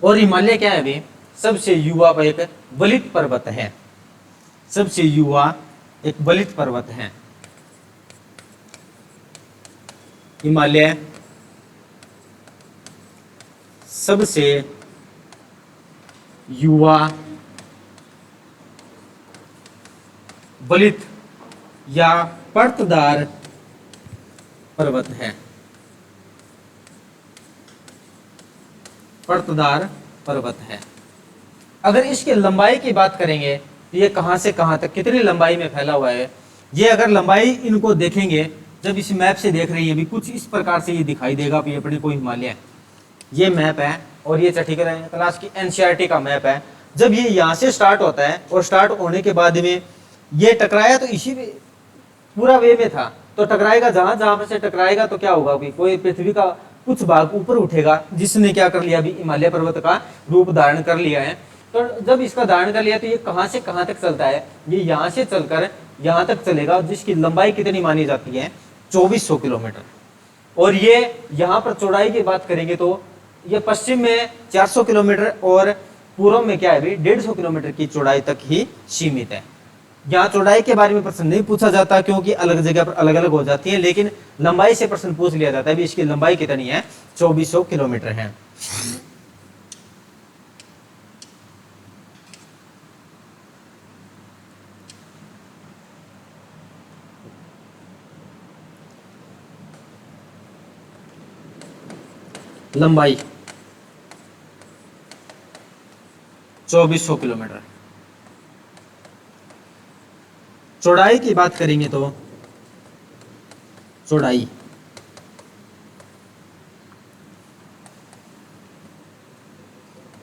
और हिमालय क्या है अभी, सबसे युवा एक वलित पर्वत है, सबसे युवा एक वलित पर्वत है। हिमालय सबसे युवा वलित या पर्वतदार पर्वत है, पर्वतदार पर्वत है। अगर इसकी लंबाई की बात करेंगे तो ये कहां से कहां तक कितनी लंबाई में फैला हुआ है, ये अगर लंबाई इनको देखेंगे, जब इस मैप से देख रही है अभी कुछ इस प्रकार से ये दिखाई देगा कि अपने को हिमालय, ये मैप है और ये छठी क्लास की एनसीईआरटी का मैप है। जब ये यहाँ से स्टार्ट होता है और स्टार्ट होने के बाद में ये टकराया तो इसी पूरा वे में था, तो टकराएगा जहां जहां पर से टकराएगा तो क्या होगा कि कोई पृथ्वी का कुछ भाग ऊपर उठेगा, जिसने क्या कर लिया, अभी हिमालय पर्वत का रूप धारण कर लिया है। तो जब इसका धारण कर लिया तो ये कहां से कहां तक चलता है, ये यहाँ से चलकर यहाँ तक चलेगा, जिसकी लंबाई कितनी मानी जाती है, 2400 किलोमीटर। और ये यहाँ पर चौड़ाई की बात करेंगे तो ये पश्चिम में 400 किलोमीटर और पूर्व में क्या है भी 150 किलोमीटर की चौड़ाई तक ही सीमित है। यहाँ चौड़ाई के बारे में प्रश्न नहीं पूछा जाता क्योंकि अलग जगह पर अलग अलग हो जाती है, लेकिन लंबाई से प्रश्न पूछ लिया जाता है भी इसकी लंबाई कितनी है, 2400 किलोमीटर है। लंबाई 2400 किलोमीटर। चौड़ाई की बात करेंगे तो चौड़ाई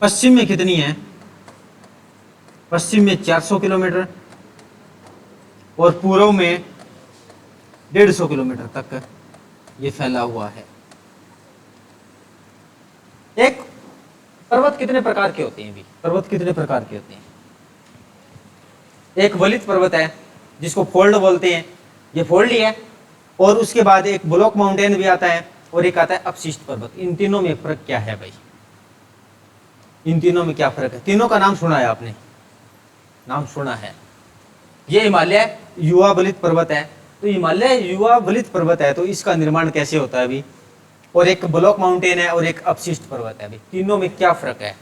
पश्चिम में कितनी है, पश्चिम में 400 किलोमीटर और पूर्व में 150 किलोमीटर तक ये फैला हुआ है। एक पर्वत कितने प्रकार के होते हैं भी, पर्वत कितने प्रकार के होते हैं, एक वलित पर्वत है जिसको फोल्ड बोलते हैं, ये फोल्ड ही है, और उसके बाद एक ब्लॉक माउंटेन भी आता है और एक आता है अपशिष्ट पर्वत। इन तीनों में फर्क क्या है भाई, इन तीनों में क्या फर्क है, तीनों का नाम सुना है आपने, नाम सुना है। ये हिमालय युवा वलित पर्वत है, तो हिमालय युवा वलित पर्वत है तो इसका निर्माण कैसे होता है अभी, और एक ब्लॉक माउंटेन है और एक अपशिष्ट पर्वत है अभी, तीनों में क्या फर्क है।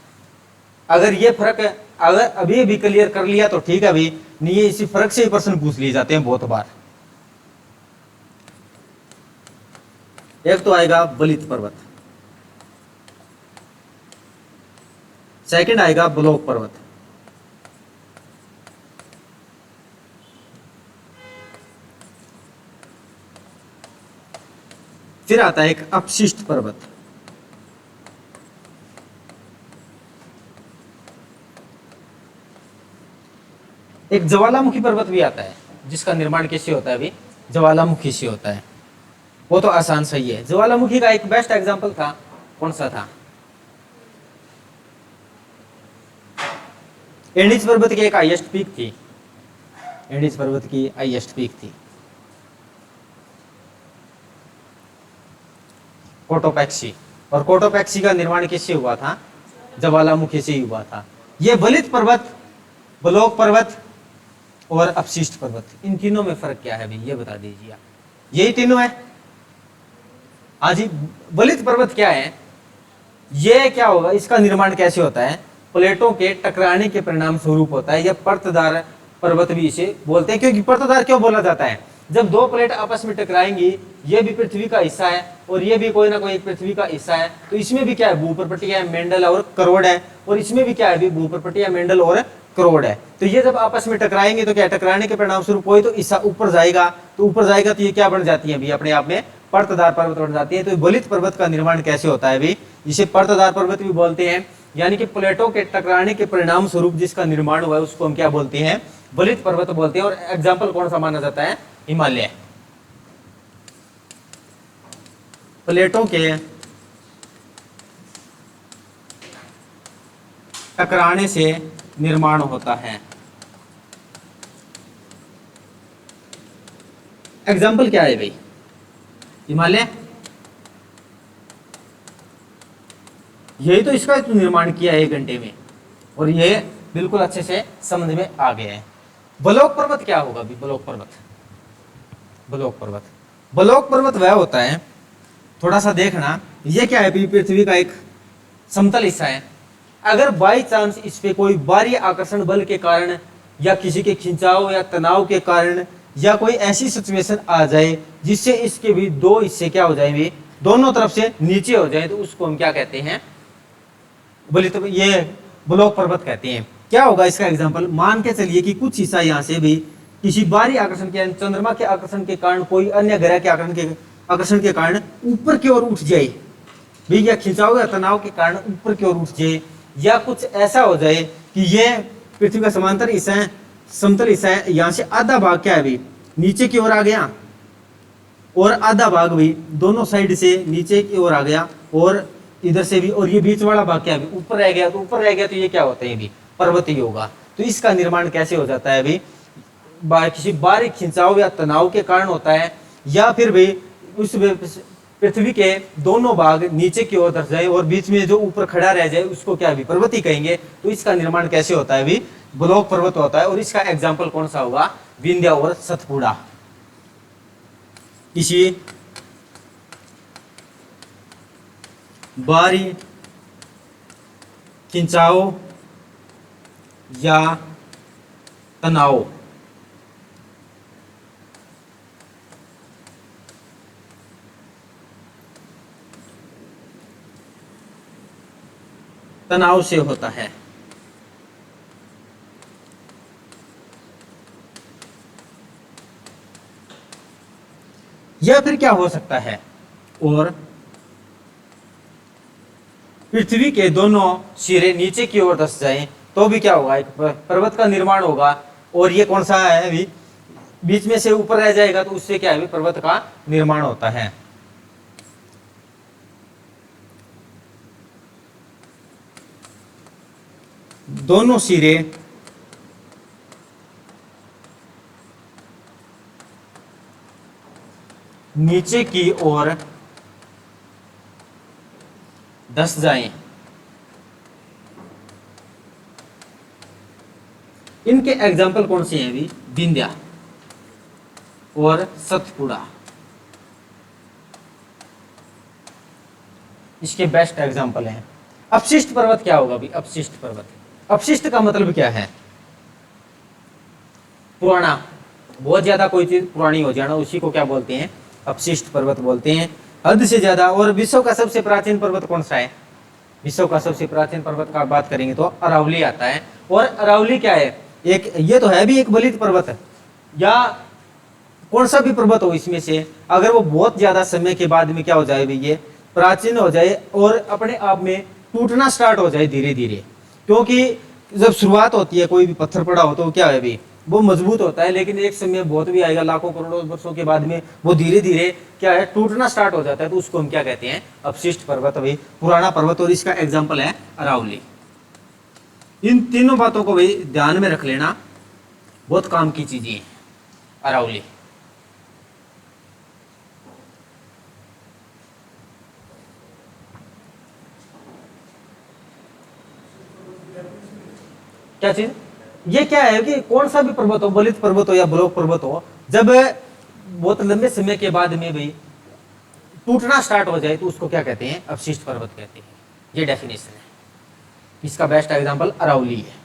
अगर ये फर्क अगर अभी भी क्लियर कर लिया तो ठीक है, अभी नहीं है इसी फर्क से ही प्रश्न पूछ लिए जाते हैं बहुत बार। एक तो आएगा वलित पर्वत, सेकंड आएगा ब्लॉक पर्वत, फिर आता है एक अपशिष्ट पर्वत, एक ज्वालामुखी पर्वत भी आता है जिसका निर्माण कैसे होता है अभी, ज्वालामुखी से होता है, वो तो आसान सही है। ज्वालामुखी का एक बेस्ट एग्जांपल था, कौन सा था, एंडीज पर्वत की एक हाईएस्ट पीक थी, एंडीज पर्वत की हाईएस्ट पीक थी कोटोपैक्सी, और कोटोपैक्सी का निर्माण किससे हुआ था, ज्वालामुखी से ही हुआ था। ये वलित पर्वत, ब्लॉक पर्वत और अपशिष्ट पर्वत, इन तीनों में फर्क क्या है भाई ये बता दीजिए। यही तीनों है। हाँ जी, वलित पर्वत क्या है, ये क्या होगा, इसका निर्माण कैसे होता है, प्लेटों के टकराने के परिणाम स्वरूप होता है। यह पर्वतदार पर्वत भी इसे बोलते हैं, क्योंकि पर्वतदार क्यों बोला जाता है, जब दो प्लेट आपस में टकराएंगी, ये भी पृथ्वी का हिस्सा है और ये भी कोई ना कोई पृथ्वी का हिस्सा है, तो इसमें भी क्या है, भूप्रपटीय है, मेंडल और करोड़ है, और इसमें भी क्या है, भूप्रपटीय, मेंडल और करोड़ है। तो ये जब आपस में टकराएंगे तो क्या, टकराने के परिणाम स्वरूप कोई तो हिस्सा ऊपर जाएगा, तो ऊपर जाएगा तो ये क्या बन जाती है भी, अपने आप में पर्वतदार पर्वत बन जाती है। तो वलित पर्वत का निर्माण कैसे होता है भी, जिसे पर्वतदार पर्वत भी बोलते हैं, यानी कि प्लेटों के टकराने के परिणाम स्वरूप जिसका निर्माण हुआ है उसको हम क्या बोलते हैं, वलित पर्वत बोलते हैं। और एग्जाम्पल कौन सा माना जाता है, हिमालय, प्लेटों के टकराने से निर्माण होता है। एग्जाम्पल क्या है भाई, हिमालय, यही तो इसका निर्माण किया है 1 घंटे में, और ये बिल्कुल अच्छे से समझ में आ गया है। ब्लॉक पर्वत क्या होगा अभी? ब्लॉक पर्वत, ब्लॉक पर्वत, ब्लॉक पर्वत वह होता है, थोड़ा सा देखना, ये क्या है? पृथ्वी का एक समतल हिस्सा है। अगर बाई चांस इस पे कोई बाहरी आकर्षण बल के कारण या किसी के खिंचाव या तनाव के कारण या कोई ऐसी सिचुएशन आ जाए जिससे इसके भी दो हिस्से क्या हो जाएंगे, दोनों तरफ से नीचे हो जाए, तो उसको हम क्या कहते हैं? बोले तो ये ब्लॉक पर्वत कहते हैं। क्या होगा इसका एग्जांपल? मान के चलिए कि कुछ हिस्सा यहाँ से भी किसी बाहरी आकर्षण के, चंद्रमा के आकर्षण के कारण, कोई अन्य ग्रह के आकर्षण के कारण ऊपर की ओर उठ जाए, भी या खिंचाव या तनाव के कारण ऊपर की ओर उठ जाए, या कुछ ऐसा हो जाए कि ये पृथ्वी का समांतर हिस्सा है, समतल हिस्सा है, यहाँ से आधा भाग क्या है भी नीचे की ओर आ गया और आधा भाग भी दोनों साइड से नीचे की ओर आ गया और इधर से भी, और ये बीच वाला भाग क्या है ऊपर रह गया, तो ऊपर रह गया तो ये क्या होता है? भी पर्वत ही होगा। तो इसका निर्माण कैसे हो जाता है? भी किसी बाहरी खिंचाव या तनाव के कारण होता है, या फिर भी उस पृथ्वी के दोनों भाग नीचे की ओर धस जाए और बीच में जो ऊपर खड़ा रह जाए उसको क्या भी पर्वत ही कहेंगे। तो इसका निर्माण कैसे होता है? भी ब्लॉक पर्वत होता है। और इसका एग्जाम्पल कौन सा होगा? विंध्य और सतपुड़ा। किसी बाहरी खिंचाव या तनाव से होता है। या फिर क्या हो सकता है? और पृथ्वी के दोनों सिरे नीचे की ओर धंस जाएं तो भी क्या होगा? एक पर्वत का निर्माण होगा। और ये कौन सा है? अभी बीच में से ऊपर रह जाएगा तो उससे क्या है? पर्वत का निर्माण होता है। दोनों सिरे नीचे की ओर धंस जाएं, इनके एग्जाम्पल कौन से हैं? अभी विंध्य और सतपुड़ा इसके बेस्ट एग्जाम्पल हैं। अपशिष्ट पर्वत क्या होगा? अभी अपशिष्ट पर्वत, अपशिष्ट का मतलब क्या है? पुराना, बहुत ज्यादा कोई चीज पुरानी हो जाना, उसी को क्या बोलते हैं? अपशिष्ट पर्वत बोलते हैं। हद से ज्यादा। और विश्व का सबसे प्राचीन पर्वत कौन सा है? विश्व का सबसे प्राचीन पर्वत का बात करेंगे तो अरावली आता है। और अरावली क्या है? एक ये तो है भी एक बलित पर्वत है, या कौन सा भी पर्वत हो इसमें से, अगर वो बहुत ज्यादा समय के बाद में क्या हो जाए? ये प्राचीन हो जाए और अपने आप में टूटना स्टार्ट हो जाए धीरे धीरे। क्योंकि जब शुरुआत होती है कोई भी पत्थर पड़ा हो तो क्या है भी वो मजबूत होता है, लेकिन एक समय बहुत भी आएगा, लाखों करोड़ों वर्षों के बाद में वो धीरे धीरे क्या है? टूटना स्टार्ट हो जाता है। तो उसको हम क्या कहते हैं? अपशिष्ट पर्वत, भाई पुराना पर्वत। और इसका एग्जाम्पल है अरावली। इन तीनों बातों को भाई ध्यान में रख लेना, बहुत काम की चीजें हैं अरावली। क्या चीज? ये क्या है कि कौन सा भी पर्वत हो, बलित पर्वत हो या ब्लॉक पर्वत हो, जब बहुत लंबे समय के बाद में भी टूटना स्टार्ट हो जाए तो उसको क्या कहते हैं? अपशिष्ट पर्वत कहते हैं। ये डेफिनेशन है। इसका बेस्ट एग्जांपल अरावली है।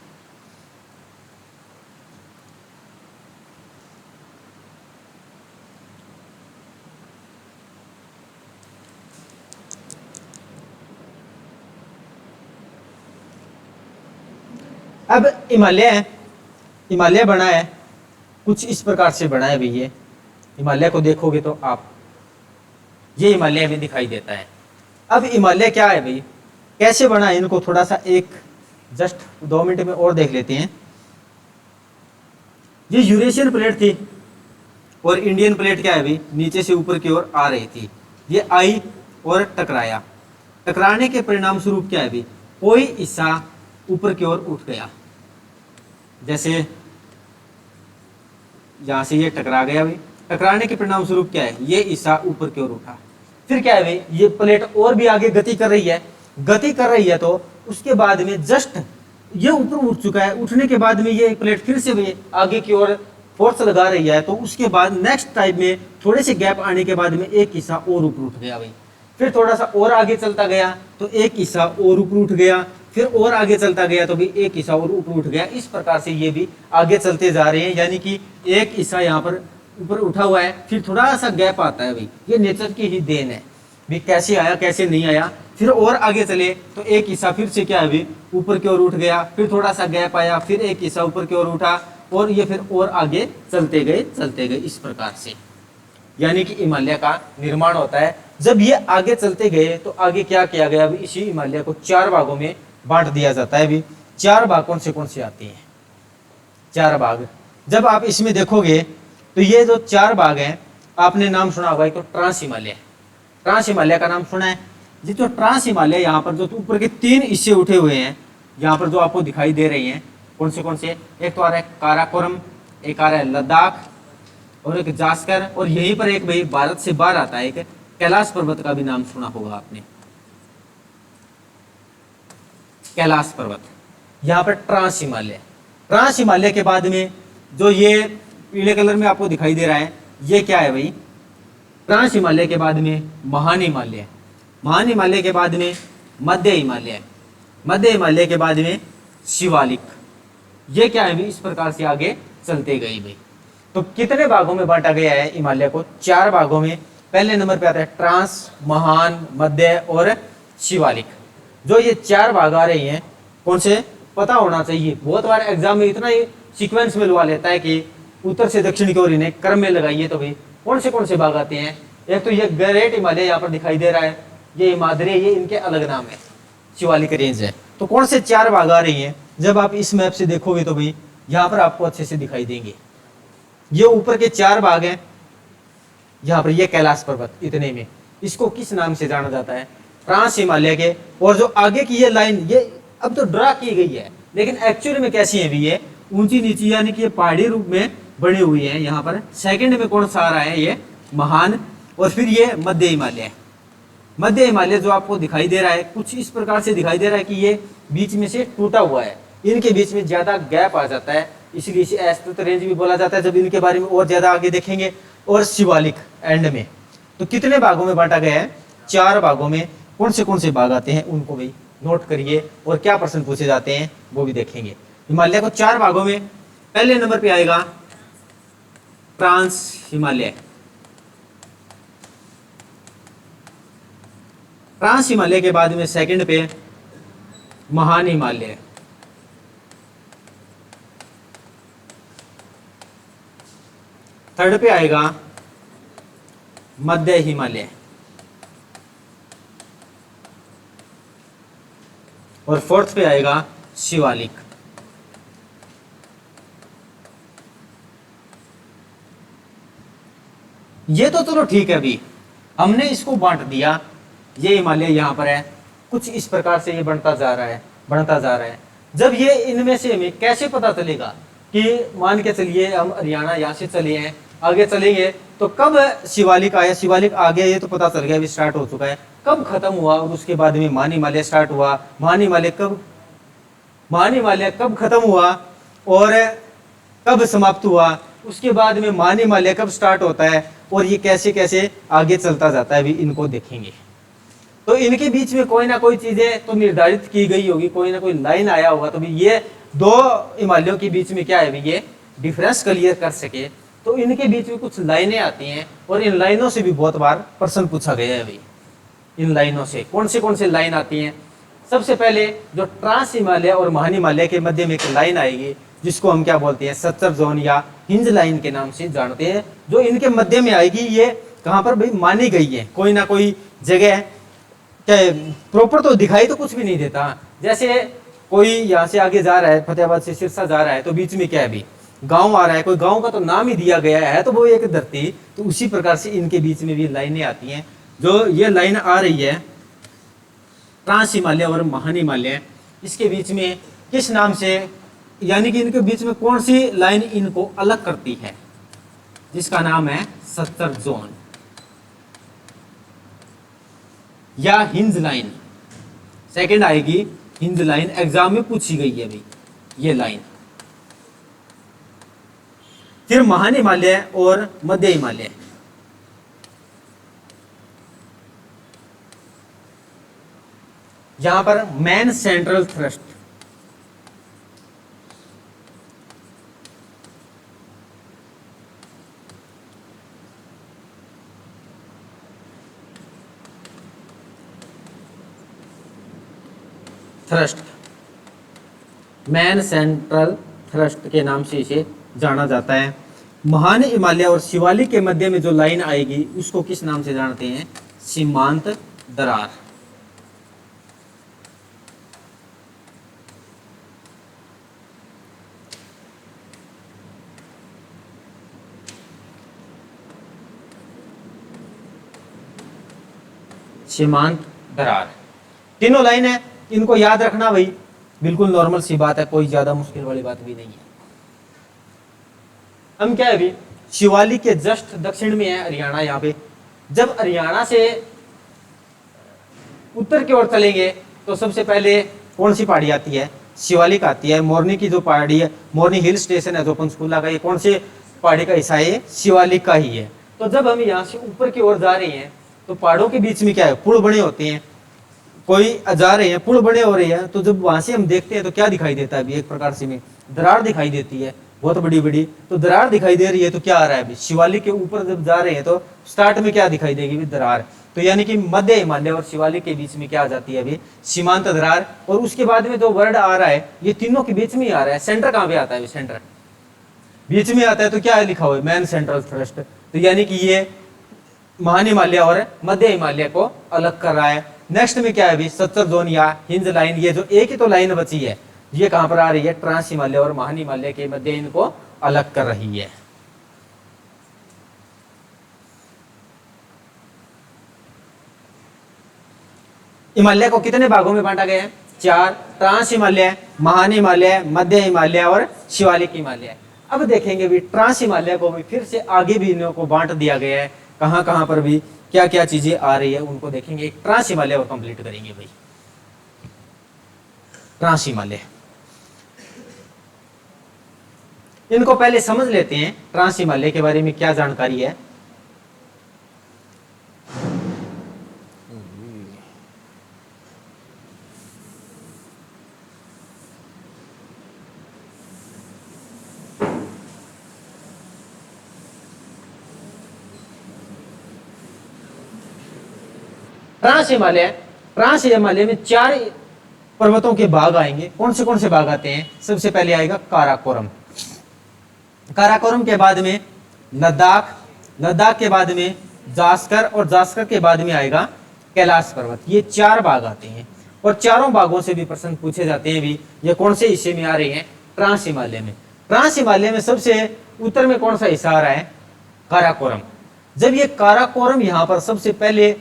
अब हिमालय है, हिमालय बना है कुछ इस प्रकार से बना है। भैया हिमालय को देखोगे तो आप, ये हिमालय में दिखाई देता है। अब हिमालय क्या है भाई, कैसे बना है, इनको थोड़ा सा एक जस्ट 2 मिनट में और देख लेते हैं। ये यूरेशियन प्लेट थी और इंडियन प्लेट क्या है भाई, नीचे से ऊपर की ओर आ रही थी। ये आई और टकराया, टकराने के परिणाम स्वरूप क्या है भाई, कोई हिस्सा ऊपर की ओर उठ गया। जैसे यहां से ये टकरा गया भाई, टकराने के परिणाम स्वरूप क्या है, ये हिस्सा ऊपर की ओर उठा। फिर क्या है भाई, ये प्लेट और भी आगे गति कर रही है, गति कर रही है तो उसके बाद में जस्ट ये ऊपर उठ चुका है, उठने के बाद में ये प्लेट फिर से भी आगे की ओर फोर्स लगा रही है, तो उसके बाद नेक्स्ट टाइम में थोड़े से गैप आने के बाद में एक हिस्सा और ऊपर उठ गया भाई, फिर थोड़ा सा और आगे चलता गया तो एक हिस्सा और ऊपर उठ गया, फिर और आगे चलता गया तो भी एक हिस्सा और ऊपर उठ गया। इस प्रकार से ये भी आगे चलते जा रहे हैं, यानी कि एक हिस्सा यहाँ पर ऊपर उठा हुआ है, फिर थोड़ा सा गैप आता है भाई, ये नेचर की ही देन है भी, कैसे आया कैसे नहीं आया। फिर और आगे चले तो एक हिस्सा फिर से क्या है भी ऊपर की ओर उठ गया, फिर थोड़ा सा गैप आया, फिर एक हिस्सा ऊपर की ओर उठा, और ये फिर और आगे चलते गए इस प्रकार से, यानी कि हिमालय का निर्माण होता है। जब ये आगे चलते गए तो आगे क्या किया गया अभी, इसी हिमालय को 4 भागों में बांट दिया जाता है अभी। 4 भाग कौन से आते हैं, 4 भाग जब आप इसमें देखोगे तो ये जो 4 भाग हैं, आपने नाम सुना होगा, तो ट्रांस हिमालय, ट्रांस हिमालय का नाम सुना है जी। तो ट्रांस हिमालय यहाँ पर जो ऊपर के 3 हिस्से उठे हुए हैं, यहाँ पर जो आपको दिखाई दे रही हैं, कौन से, एक तो आ रहा है काराकोरम, एक आ रहा है लद्दाख, और एक जास्कर, और यहीं पर एक भाई भारत से बाहर आता है, एक कैलाश पर्वत का भी नाम सुना होगा आपने, कैलाश पर्वत। यहाँ पर ट्रांस हिमालय, ट्रांस हिमालय के बाद में जो ये पीले कलर में आपको दिखाई दे रहा है, ये क्या है भाई, ट्रांस हिमालय के बाद में महान हिमालय, महान हिमालय के बाद में मध्य हिमालय, मध्य हिमालय के बाद में शिवालिक। ये क्या है भाई, इस प्रकार से आगे चलते गए भाई। तो कितने भागों में बांटा गया है हिमालय को, 4 भागों में। पहले नंबर पे आता है ट्रांस, महान, मध्य और शिवालिक। जो ये 4 भाग आ रही हैं, कौन से पता होना चाहिए। बहुत बार एग्जाम में इतना ही सीक्वेंस में लगा लेता है कि उत्तर से दक्षिण की ओर इन्हें क्रम में लगाइए, तो भाई कौन से भाग आते हैं। एक तो ये ग्रेट हिमालय यहाँ पर दिखाई दे रहा है, ये हिमाद्री, ये इनके अलग नाम है, शिवालिक रेंज है। तो कौन से 4 भाग आ रही हैं, जब आप इस मैप से देखोगे तो भाई यहाँ पर आपको अच्छे से दिखाई देंगे। ये ऊपर के 4 भाग हैं, यहाँ पर ये कैलाश पर्वत, इतने में इसको किस नाम से जाना जाता है, ट्रांस हिमालय के। और जो आगे की ये लाइन, ये अब तो ड्रा की गई है, लेकिन एक्चुअली में कैसी है भी, ये ऊंची नीची, यानी कि ये पहाड़ी रूप में बनी हुई है। यहाँ पर सेकंड में कौन सा आ रहा है, ये महान, और फिर ये मध्य हिमालय। मध्य हिमालय जो आपको दिखाई दे रहा है, कुछ इस प्रकार से दिखाई दे रहा है कि ये बीच में से टूटा हुआ है, इनके बीच में ज्यादा गैप आ जाता है, इसलिए इसे एस्ट्रिथ रेंज भी बोला जाता है, जब इनके बारे में और ज्यादा आगे देखेंगे। और शिवालिक एंड में। तो कितने भागों में बांटा गया है, 4 भागों में। कौन से भाग आते हैं उनको भी नोट करिए, और क्या प्रश्न पूछे जाते हैं वो भी देखेंगे। हिमालय को 4 भागों में, पहले नंबर पे आएगा ट्रांस हिमालय, ट्रांस हिमालय के बाद में सेकंड पे महान हिमालय, थर्ड पे आएगा मध्य हिमालय, और फोर्थ पे आएगा शिवालिक। ये तो चलो ठीक है, अभी हमने इसको बांट दिया, ये हिमालय यहाँ पर है, कुछ इस प्रकार से ये बढ़ता जा रहा है। जब ये इनमें से हमें कैसे पता चलेगा कि, मान के चलिए हम हरियाणा यहाँ से चले हैं, आगे चलेंगे तो कब शिवालिक आया, शिवालिक आ गया, ये तो पता चल गया, अभी स्टार्ट हो चुका है, कब खत्म हुआ, और उसके बाद में महान हिमालय स्टार्ट हुआ, महान हिमालय कब खत्म हुआ और कब समाप्त हुआ, उसके बाद में महान हिमालय कब स्टार्ट होता है, और ये कैसे कैसे आगे चलता जाता है, अभी इनको देखेंगे। तो इनके बीच में कोई ना कोई चीजें तो निर्धारित की गई होगी, कोई ना कोई लाइन आया होगा, तो भी ये 2 हिमालयों के बीच में क्या है, ये डिफरेंस क्लियर कर सके, तो इनके बीच में कुछ लाइनें आती हैं, और इन लाइनों से भी बहुत बार प्रश्न पूछा गया है भाई। इन लाइनों से कौन से लाइन आती हैं, सबसे पहले जो ट्रांस हिमालय और महान हिमालय के मध्य में एक लाइन आएगी, जिसको हम क्या बोलते हैं, सच्चर जोन या हिंज लाइन के नाम से जानते हैं, जो इनके मध्य में आएगी। ये कहाँ पर भाई मानी गई है, कोई ना कोई जगह, क्या प्रॉपर तो दिखाई तो कुछ भी नहीं देता, जैसे कोई यहाँ से आगे जा रहा है, फतेहाबाद से सिरसा जा रहा है, तो बीच में क्या है, गांव आ रहा है, कोई गांव का तो नाम ही दिया गया है, तो वो एक धरती, तो उसी प्रकार से इनके बीच में भी लाइनें आती हैं। जो ये लाइन आ रही है ट्रांस हिमालय और महान हिमालय, इसके बीच में किस नाम से, यानी कि इनके बीच में कौन सी लाइन इनको अलग करती है, जिसका नाम है सच्चर जोन या हिंज लाइन। सेकंड आएगी हिंद लाइन एग्जाम में पूछी गई है भाई ये लाइन। फिर महान हिमालय और मध्य हिमालय, यहां पर man central thrust, thrust, man central thrust के नाम से इसे जाना जाता है। महान हिमालय और शिवालिक के मध्य में जो लाइन आएगी उसको किस नाम से जानते हैं? सीमांत दरार। सीमांत दरार, तीनों लाइन है, इनको याद रखना भाई, बिल्कुल नॉर्मल सी बात है, कोई ज्यादा मुश्किल वाली बात भी नहीं है। हम क्या है अभी शिवालिक के जस्ट दक्षिण में है हरियाणा। यहाँ पे जब हरियाणा से उत्तर की ओर चलेंगे तो सबसे पहले कौन सी पहाड़ी आती है? शिवालिक आती है। मोरनी की जो पहाड़ी है, मोरनी हिल स्टेशन है जो पंचकूला का, ये कौन से पहाड़ी का हिस्सा है? शिवालिक का ही है। तो जब हम यहाँ से ऊपर की ओर जा रहे हैं तो पहाड़ों के बीच में क्या है? पुल बने होते हैं, कोई जा रहे हैं, पुल बने हो रहे हैं, तो जब वहां से हम देखते हैं तो क्या दिखाई देता है? अभी एक प्रकार से में दरार दिखाई देती है, बहुत बड़ी बड़ी। तो दरार दिखाई दे रही है तो क्या आ रहा है? अभी शिवालिक के ऊपर जब जा रहे हैं तो स्टार्ट में क्या दिखाई देगी? दरार। तो यानी कि मध्य हिमालय और शिवालिक के बीच में क्या आ जाती है? अभी सीमांत दरार। और उसके बाद में जो वर्ड आ रहा है ये तीनों के बीच में ही आ रहा है। सेंटर कहाँ पे आता है? सेंटर बीच में आता है, तो क्या है लिखा हुआ है? Man central thrust. तो यानी कि ये महान हिमालय और मध्य हिमालय को अलग कर रहा है। नेक्स्ट में क्या है अभी? सत्तर जोन या हिंज लाइन। ये जो एक ही तो लाइन बची है ये कहां पर आ रही है? ट्रांस हिमालय और महान हिमालय के मध्य इनको अलग कर रही है। हिमालय को कितने भागों में बांटा गया है? 4, ट्रांस हिमालय, महान हिमालय, मध्य हिमालय और शिवालिक हिमालय। अब देखेंगे भी ट्रांस हिमालय को भी फिर से आगे भी इनको बांट दिया गया है, कहां कहां पर भी क्या क्या चीजें आ रही है उनको देखेंगे। एक ट्रांस हिमालय और कंप्लीट करेंगे भाई। ट्रांस हिमालय, इनको पहले समझ लेते हैं ट्रांस हिमालय के बारे में क्या जानकारी है। ट्रांस हिमालय, ट्रांस हिमालय में 4 पर्वतों के भाग आएंगे। कौन से भाग आते हैं? सबसे पहले आएगा काराकोरम, काराकोरम के बाद में लद्दाख, लद्दाख के बाद में जास्कर और जास्कर के बाद में आएगा कैलाश पर्वत। ये 4 भाग आते हैं और चारों भागों से भी प्रश्न पूछे जाते हैं भी। ये कौन से हिस्से में आ रहे हैं? ट्रांस हिमालय में। ट्रांस हिमालय में सबसे उत्तर में कौन सा हिस्सा आ रहा है? काराकोरम। जब ये काराकोरम यहाँ पर सबसे पहले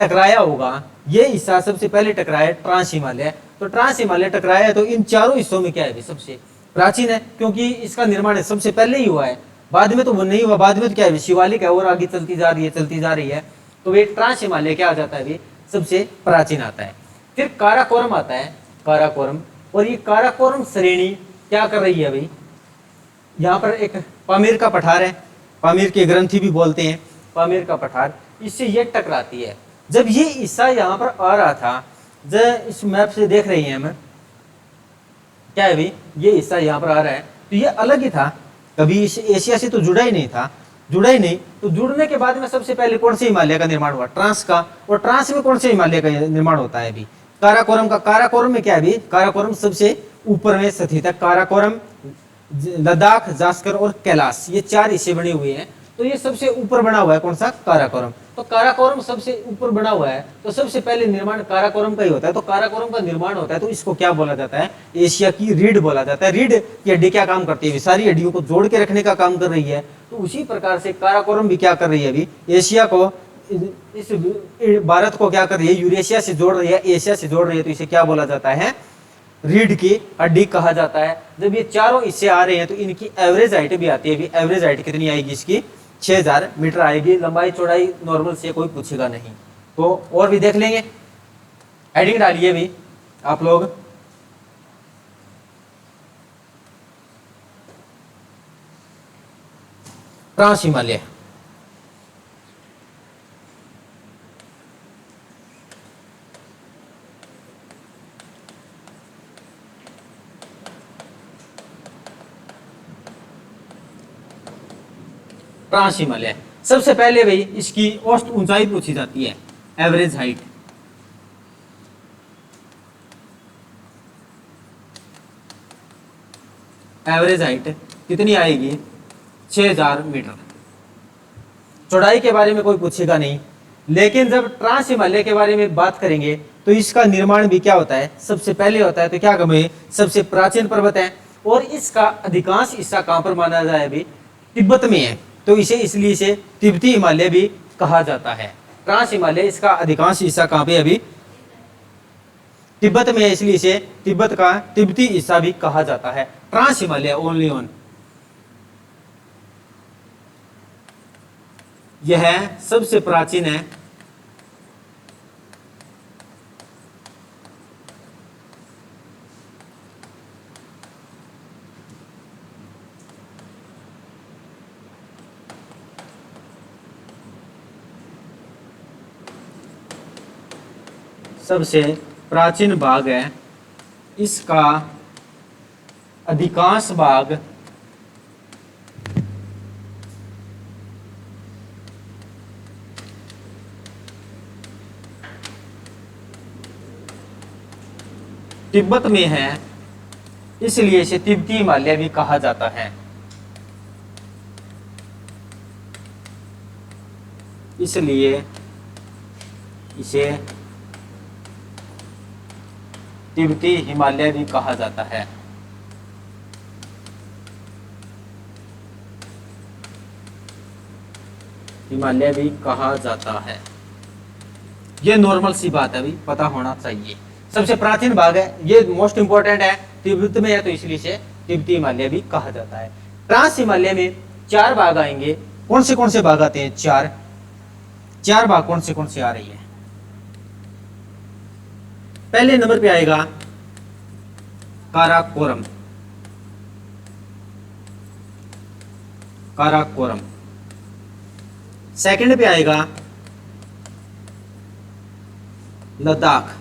टकराया होगा, ये हिस्सा सबसे पहले टकराया ट्रांस हिमालय, तो ट्रांस हिमालय टकराया है तो इन चारों हिस्सों में क्या है? सबसे प्राचीन है, क्योंकि इसका निर्माण सबसे पहले ही हुआ है, बाद में तो वो नहीं हुआ। बाद में तो क्या है? शिवालिक है और आगे चलती जा रही है, चलती जा रही है, तो वे ट्रांस हिमालय क्या आ जाता है? सबसे प्राचीन आता है। फिर काराकोरम आता है, काराकोरम। और ये काराकोरम श्रेणी क्या कर रही है भाई? यहाँ पर एक पामीर का पठार है, पामीर की ग्रंथि भी बोलते हैं, पामीर का पठार, इससे ये टकराती है। जब ये हिस्सा यहाँ पर आ रहा था, जब इस मैप से देख रही हैं हम, क्या है भाई? ये हिस्सा यहाँ पर आ रहा है तो ये अलग ही था, कभी इस एशिया से तो जुड़ा ही नहीं था, जुड़ा ही नहीं। तो जुड़ने के बाद में सबसे पहले कौन से हिमालय का निर्माण हुआ? ट्रांस का। और ट्रांस में कौन से हिमालय का निर्माण होता है अभी? काराकोरम का। काराकोरम में क्या है अभी? काराकोरम सबसे ऊपर में स्थित है। काराकोरम, लद्दाख, जास्कर और कैलाश, ये 4 हिस्से बने हुए हैं। तो ये सबसे ऊपर बना हुआ है कौन सा? काराकोरम। तो काराकोरम सबसे ऊपर बना हुआ है तो सबसे पहले निर्माण काराकोरम का ही होता है। तो काराकोरम का निर्माण होता है तो इसको क्या बोला जाता है? एशिया की रीढ़ बोला जाता है। रीढ़ की हड्डी क्या काम करती है? सारी हड्डियों को जोड़ के रखने का काम कर रही है। तो उसी प्रकार से काराकोरम भी क्या कर रही है? अभी एशिया को, इस भारत को क्या कर रही है? यूरेशिया से जोड़ रही है, एशिया से जोड़ रही है। तो इसे क्या बोला जाता है? रीढ़ की हड्डी कहा जाता है। जब ये चारों इससे आ रहे हैं तो इनकी एवरेज हाइट भी आती है। अभी एवरेज हाइट कितनी आएगी इसकी? 6000 मीटर आएगी। लंबाई चौड़ाई नॉर्मल से कोई पूछेगा नहीं, तो और भी देख लेंगे। हेडिंग डालिए भी, आप लोग ट्रांस हिमालय, ट्रांस हिमालय सबसे पहले भाई इसकी औसत ऊंचाई पूछी जाती है, एवरेज हाइट। एवरेज हाइट कितनी आएगी? 6000 मीटर। चौड़ाई के बारे में कोई पूछेगा नहीं, लेकिन जब ट्रांस हिमालय के बारे में बात करेंगे तो इसका निर्माण भी क्या होता है, सबसे पहले होता है। तो क्या कहें, सबसे प्राचीन पर्वत है और इसका अधिकांश हिस्सा कहां पर माना जाए अभी? तिब्बत में है, तो इसलिए इसे तिब्बती हिमालय भी कहा जाता है। ट्रांस हिमालय इसका अधिकांश हिस्सा कहां पे अभी? तिब्बत में है, इसलिए इसे तिब्बत का तिब्बती हिस्सा भी कहा जाता है। ट्रांस हिमालय ओनली ऑन, यह सबसे प्राचीन है सबसे प्राचीन भाग है, इसका अधिकांश भाग तिब्बत में है, इसलिए इसे तिब्बती हिमालय भी कहा जाता है। इसलिए इसे तिब्बती हिमालय भी कहा जाता है। हिमालय भी कहा जाता है, ये नॉर्मल सी बात है, अभी पता होना चाहिए। सबसे प्राचीन भाग है, ये मोस्ट इंपॉर्टेंट है, तिब्बत में है तो इसलिए से तिब्बती हिमालय भी कहा जाता है। ट्रांस हिमालय में 4 भाग आएंगे। कौन से भाग आते हैं? 4 भाग कौन से आ रही है? पहले नंबर पे आएगा काराकोरम, काराकोरम। सेकंड पे आएगा लद्दाख,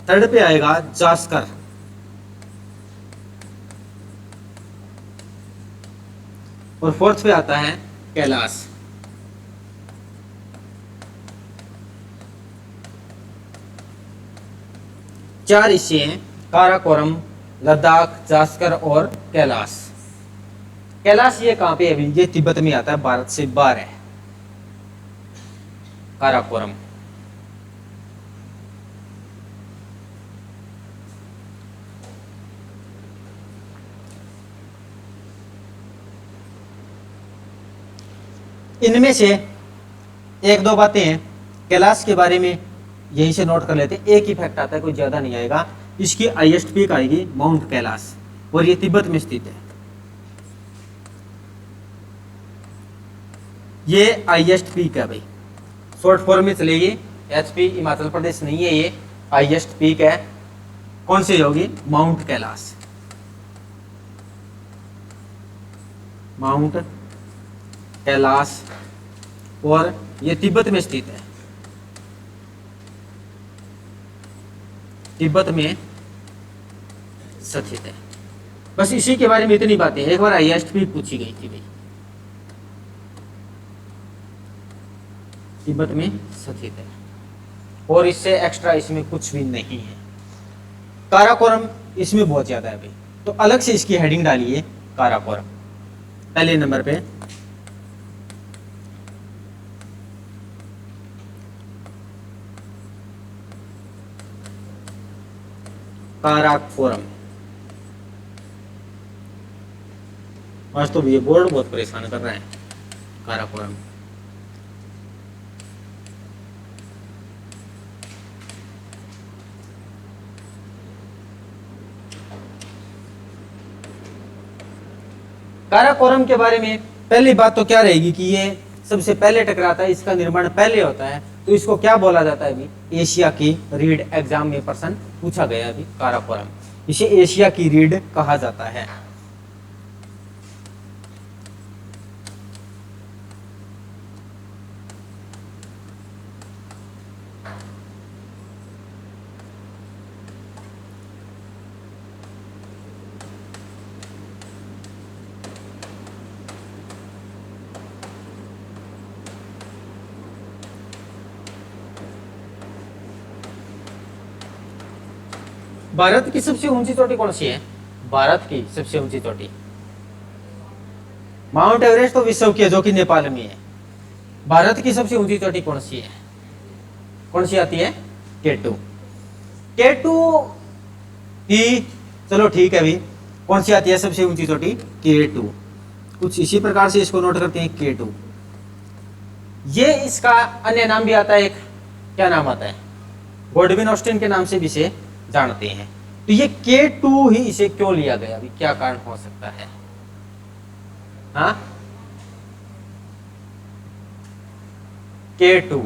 थर्ड पे आएगा जास्कर, और फोर्थ पे आता है कैलाश। चार हिस्से हैं, काराकोरम, लद्दाख, जास्कर और कैलाश। कैलाश ये कहां पे है अभी? ये तिब्बत में आता है, भारत से बाहर है काराकोरम। इनमें से 1-2 बातें हैं कैलाश के बारे में, यहीं से नोट कर लेते हैं। एक ही फैक्ट आता है, कोई ज्यादा नहीं आएगा। इसकी हाईएस्ट पीक आएगी माउंट कैलाश, और ये तिब्बत में स्थित है। ये हाईएस्ट पीक है भाई, शॉर्ट फॉर्म में चलेगी। एचपी हिमाचल प्रदेश नहीं है, ये हाईएस्ट पीक है। कौन सी होगी? माउंट कैलाश। माउंट कैलाश, और ये तिब्बत में स्थित है, तिब्बत में स्थित है। बस इसी के बारे में इतनी बातें। एक बार हाईएस्ट पीक पूछी गई थी भाई, तिब्बत में स्थित है, और इससे एक्स्ट्रा इसमें कुछ भी नहीं है। काराकोरम इसमें बहुत ज्यादा है भाई, तो अलग से इसकी हेडिंग डालिए काराकोरम पहले नंबर पे। काराकोरम। आज तो ये बोर्ड बहुत परेशान कर रहा है। काराकोरम, काराकोरम के बारे में पहली बात तो क्या रहेगी कि ये सबसे पहले टकराता है, इसका निर्माण पहले होता है, तो इसको क्या बोला जाता है अभी, एशिया की रीढ़। एग्जाम में प्रश्न पूछा गया अभी काराकोरम, इसे एशिया की रीढ़ कहा जाता है। भारत की सबसे ऊंची चोटी कौन सी है? भारत की सबसे ऊंची चोटी माउंट एवरेस्ट तो विश्व की है, जो कि नेपाल में है। भारत की सबसे ऊंची चोटी कौन सी है? कौन सी आती है? केटू। केटू ही, चलो ठीक है अभी, कौन सी आती है सबसे ऊंची चोटी? केटू। कुछ इसी प्रकार से इसको नोट करते हैं, केटू। ये इसका अन्य नाम भी आता है एक, क्या नाम आता है? गॉडविन ऑस्टिन के नाम से भी इसे जानते हैं। तो ये K2 ही इसे क्यों लिया गया, अभी क्या कारण हो सकता है? हाँ, K2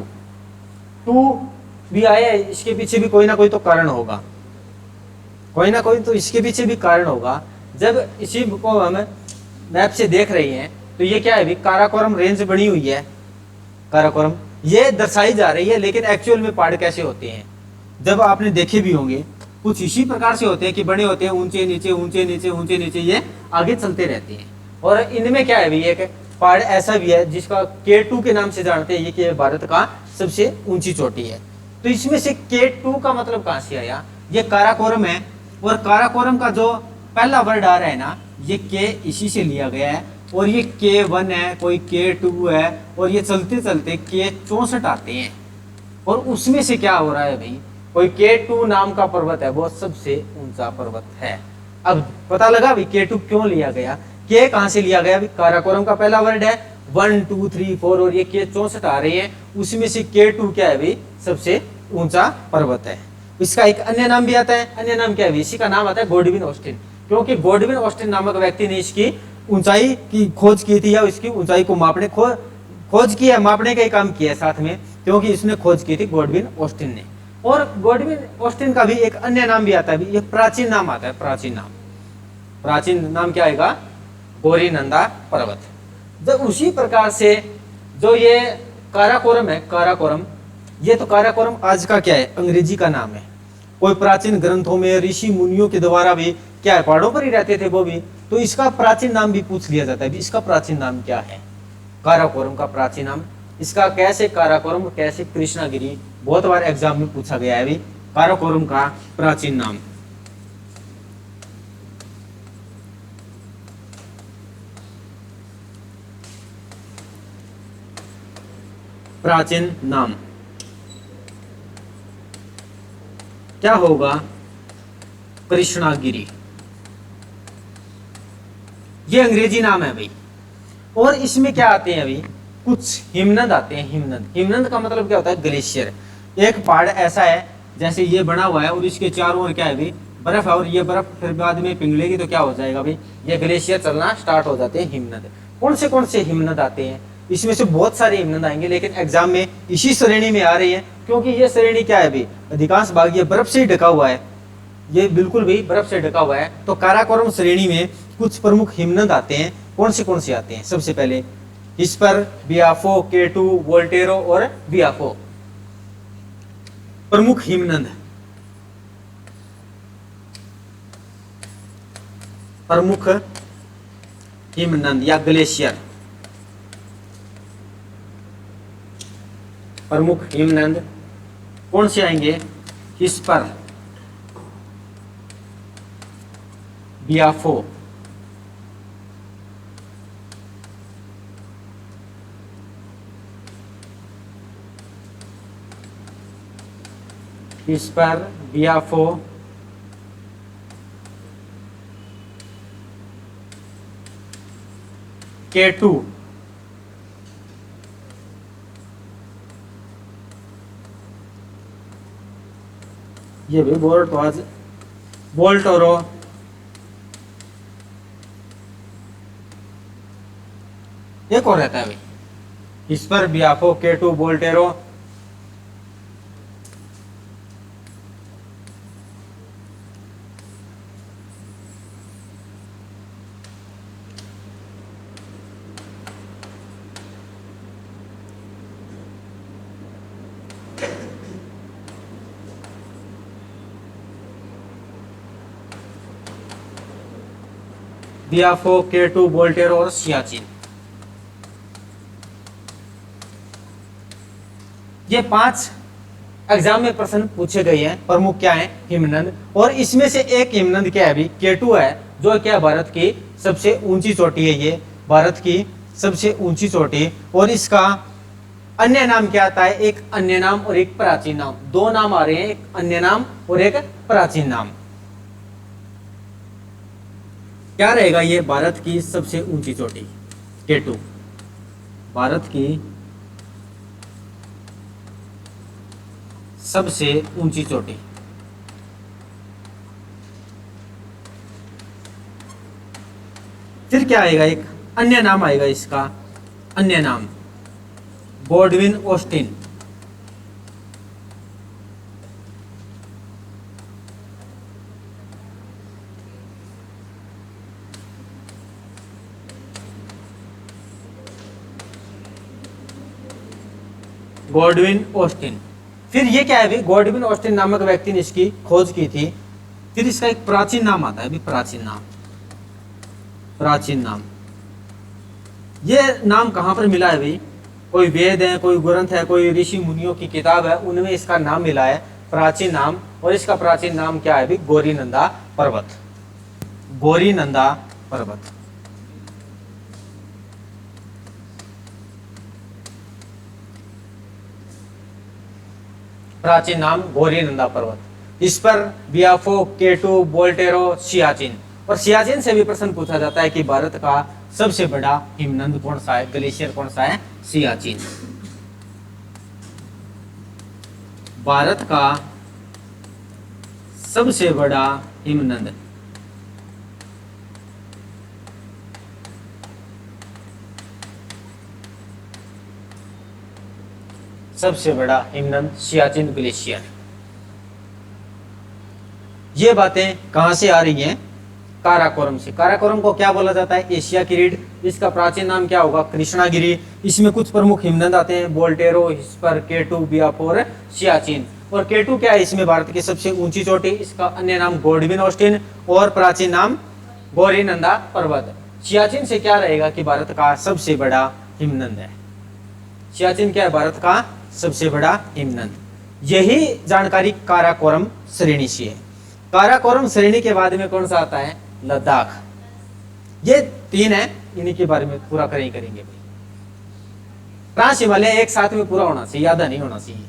2 भी आया है, इसके पीछे भी कोई ना कोई तो कारण होगा, कोई ना कोई तो इसके पीछे भी कारण होगा। जब इसी को हम मैप से देख रही हैं तो ये क्या है अभी, काराकोरम रेंज बनी हुई है। काराकोरम ये दर्शाई जा रही है, लेकिन एक्चुअल में पहाड़ कैसे होते हैं जब आपने देखे भी होंगे, कुछ इसी प्रकार से होते हैं कि बने होते हैं ऊंचे नीचे ऊंचे नीचे ऊंचे नीचे, ये आगे चलते रहते हैं। और इनमें क्या है भी, एक पहाड़ ऐसा भी है जिसका K2 के नाम से जानते हैं, ये कि भारत का सबसे ऊंची चोटी है। तो इसमें से K2 का मतलब कहां से आया? ये काराकोरम है, और काराकोरम का जो पहला वर्ड आ रहा है ना, ये K इसी से लिया गया है, और ये K1 है, कोई K2 है, और ये चलते चलते K64 आते हैं। और उसमें से क्या हो रहा है भाई, कोई K2 नाम का पर्वत है, वो सबसे ऊंचा पर्वत है। अब पता लगा भाई K2 क्यों लिया गया, K कहां से लिया गया? अभी काराकोरम का पहला वर्ड है 1 2 3 4, और ये K64 आ रही है, उसमें से K2 क्या है भाई, सबसे ऊंचा पर्वत है। इसका एक अन्य नाम भी आता है, अन्य नाम क्या है? इसी का नाम आता है गॉडविन ऑस्टिन, क्योंकि गॉडविन ऑस्टिन नामक व्यक्ति ने इसकी ऊंचाई की खोज की थी, या इसकी ऊंचाई को मापने खोज की है, मापने का ही काम किया है साथ में, क्योंकि इसने खोज की थी गॉडविन ऑस्टिन ने। और गॉडविन ऑस्टिन का भी एक अन्य नाम भी आता है, ये प्राचीन नाम आता है, प्राचीन नाम। प्राचीन नाम क्या आएगा? गौरीनंदा पर्वत। जब उसी प्रकार से जो ये काराकोरम है, काराकोरम, ये तो काराकोरम आज का क्या है, अंग्रेजी का नाम है। कोई प्राचीन ग्रंथों में ऋषि मुनियों के द्वारा भी क्या है, पहाड़ों पर ही रहते थे वो भी, तो इसका प्राचीन नाम भी पूछ लिया जाता है, इसका प्राचीन नाम क्या है? काराकोरम का प्राचीन नाम, इसका कैसे काराकोरम, कैसे कृष्णागिरी, बहुत बार एग्जाम में पूछा गया है भी काराकोरम का प्राचीन नाम। प्राचीन नाम क्या होगा? कृष्णागिरी। ये अंग्रेजी नाम है भाई। और इसमें क्या आते हैं अभी, कुछ हिमनद आते हैं। हिमनद, हिमनद का मतलब क्या होता है? ग्लेशियर। एक पहाड़ ऐसा है जैसे ये बना हुआ है, और इसके चारों ओर क्या है भाई, बर्फ है, और ये बर्फ फिर बाद में पिघलेगी तो क्या हो जाएगा भाई, ये ग्लेशियर चलना स्टार्ट हो जाते हैं, हिमनद। कौन से हिमनद आते हैं? इसमें से बहुत सारे हिमनद आएंगे, लेकिन एग्जाम में इसी श्रेणी में आ रही है, क्योंकि ये श्रेणी क्या है भाई, अधिकांश भाग ये बर्फ से ही ढका हुआ है, ये बिल्कुल भी बर्फ से ढका हुआ है। तो काराकोरम श्रेणी में कुछ प्रमुख हिमनद आते हैं। कौन से आते हैं? सबसे पहले हिस्पर, बियाफो, K2, वोल्टेरो और बियाफो, प्रमुख हिमनद। प्रमुख हिमनद या ग्लेशियर, प्रमुख हिमनद कौन से आएंगे? हिस्पर, बियाफो, हिस्पर, बियाफो, K2, ये भी बोल्ट, तो आज बोल्ट और एक और रहता है भाई, हिस्पर, बियाफो, K2, बोल्टेरो, बियाफो, K2, बोल्टेरो और सियाचिन। ये 5 एग्जाम में प्रश्न पूछे गए हैं। प्रमुख क्या है? हिमनद। और इसमें से एक हिमनद क्या है? अभी K2 है, जो क्या भारत की सबसे ऊंची चोटी है। ये भारत की सबसे ऊंची चोटी। और इसका अन्य नाम क्या आता है? एक अन्य नाम और एक प्राचीन नाम। दो नाम आ रहे हैं, एक अन्य नाम और एक प्राचीन नाम। क्या रहेगा ये भारत की सबसे ऊंची चोटी? K2 भारत की सबसे ऊंची चोटी। फिर क्या आएगा? एक अन्य नाम आएगा इसका, अन्य नाम गॉडविन ऑस्टिन। Godwin Austen. फिर ये क्या है? गॉडविन ऑस्टिन नामक व्यक्ति ने इसकी खोज की थी। फिर इसका एक प्राचीन नाम आता है, प्राचीन नाम। प्राचीन नाम, ये नाम कहां पर मिला है भाई? कोई वेद है, कोई ग्रंथ है, कोई ऋषि मुनियों की किताब है, उनमें इसका नाम मिला है, प्राचीन नाम। और इसका प्राचीन नाम क्या है भाई? गौरीनंदा पर्वत। गौरीनंदा पर्वत। प्राचीन नाम गौरीनंदा पर्वत। इस पर बियाफो, K2, बोल्टेरो, सियाचिन। और सियाचिन से भी प्रश्न पूछा जाता है कि भारत का सबसे बड़ा हिमनद कौन सा है? ग्लेशियर कौन सा है? सियाचिन। भारत का सबसे बड़ा हिमनद सबसे बड़ा हिमनद सियाचिन ग्लेशियर। ये बातें कहां से आ रही हैं? काराकोरम से। काराकोरम को क्या बोला जाता है? एशिया की रीढ़। इसका प्राचीन नाम क्या होगा? कृष्णागिरी। इसमें कुछ प्रमुख हिमनद आते हैं, बोल्टेरो, हिस्पर, K2, बियाफो और सियाचिन। और K2 क्या है? इसमें भारत की सबसे ऊंची चोटी। इसका अन्य नाम गॉडविन ऑस्टिन और प्राचीन नाम गौरीनंदा पर्वत। सियाचिन से क्या रहेगा कि भारत का सबसे बड़ा हिमनद है। सियाचिन क्या है? भारत का सबसे बड़ा हिमनद। यही जानकारी काराकोरम श्रेणी से है। काराकोरम श्रेणी के बाद में कौन सा आता है? लद्दाख। ये 3 है, इन्हीं के बारे में पूरा करेंगे भाई। ट्रांस हिमालय एक साथ में पूरा होना चाहिए, यादा नहीं होना चाहिए।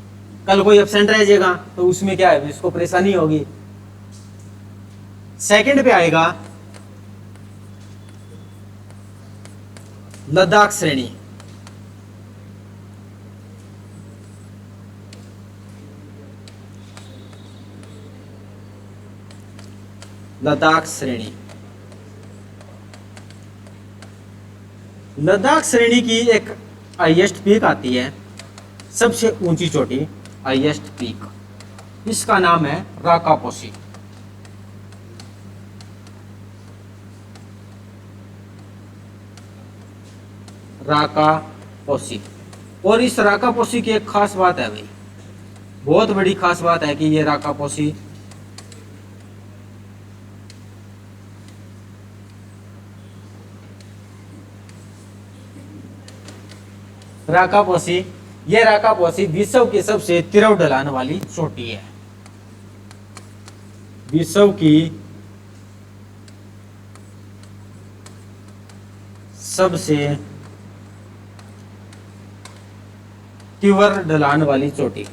कल कोई एब्सेंट रह जाएगा तो उसमें क्या है? इसको परेशानी होगी। सेकंड पे आएगा लद्दाख श्रेणी। लद्दाख श्रेणी। लद्दाख श्रेणी की एक हाईएस्ट पीक आती है, सबसे ऊंची चोटी, हाईएस्ट पीक। इसका नाम है राकापोसी। राकापोसी। और इस राकापोसी की एक खास बात है भाई, बहुत बड़ी खास बात है कि ये राकापोसी ये राकापोसी विश्व की सबसे तीव्र ढलान वाली चोटी है। विश्व की सबसे तीव्र ढलान वाली चोटी।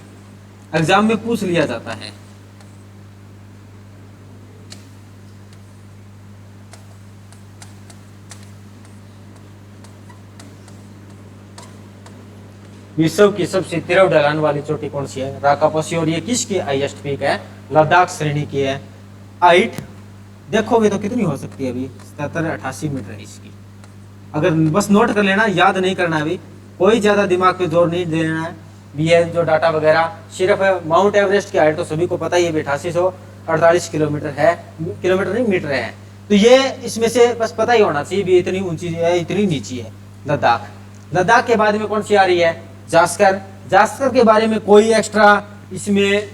एग्जाम में पूछ लिया जाता है। विश्व की सबसे तीव्र ढलान वाली चोटी कौन सी है? राकापोसी। और ये किसकी हाईएस्ट पीक है? लद्दाख श्रेणी की है। हाइट देखोगे तो कितनी हो सकती है अभी? 77-88 मीटर है इसकी। अगर बस नोट कर लेना, याद नहीं करना अभी, कोई ज्यादा दिमाग पे जोर नहीं देना है। ये जो डाटा वगैरह, सिर्फ माउंट एवरेस्ट की हाइट तो सभी को पता ही है, 8848 किलोमीटर है। किलोमीटर नहीं, मीटर है। तो ये इसमें से बस पता ही होना चाहिए भी इतनी ऊंची है, इतनी नीची है लद्दाख। लद्दाख के बाद में कौन सी आ रही है? जास्कर। जास्कर के बारे में कोई एक्स्ट्रा इसमें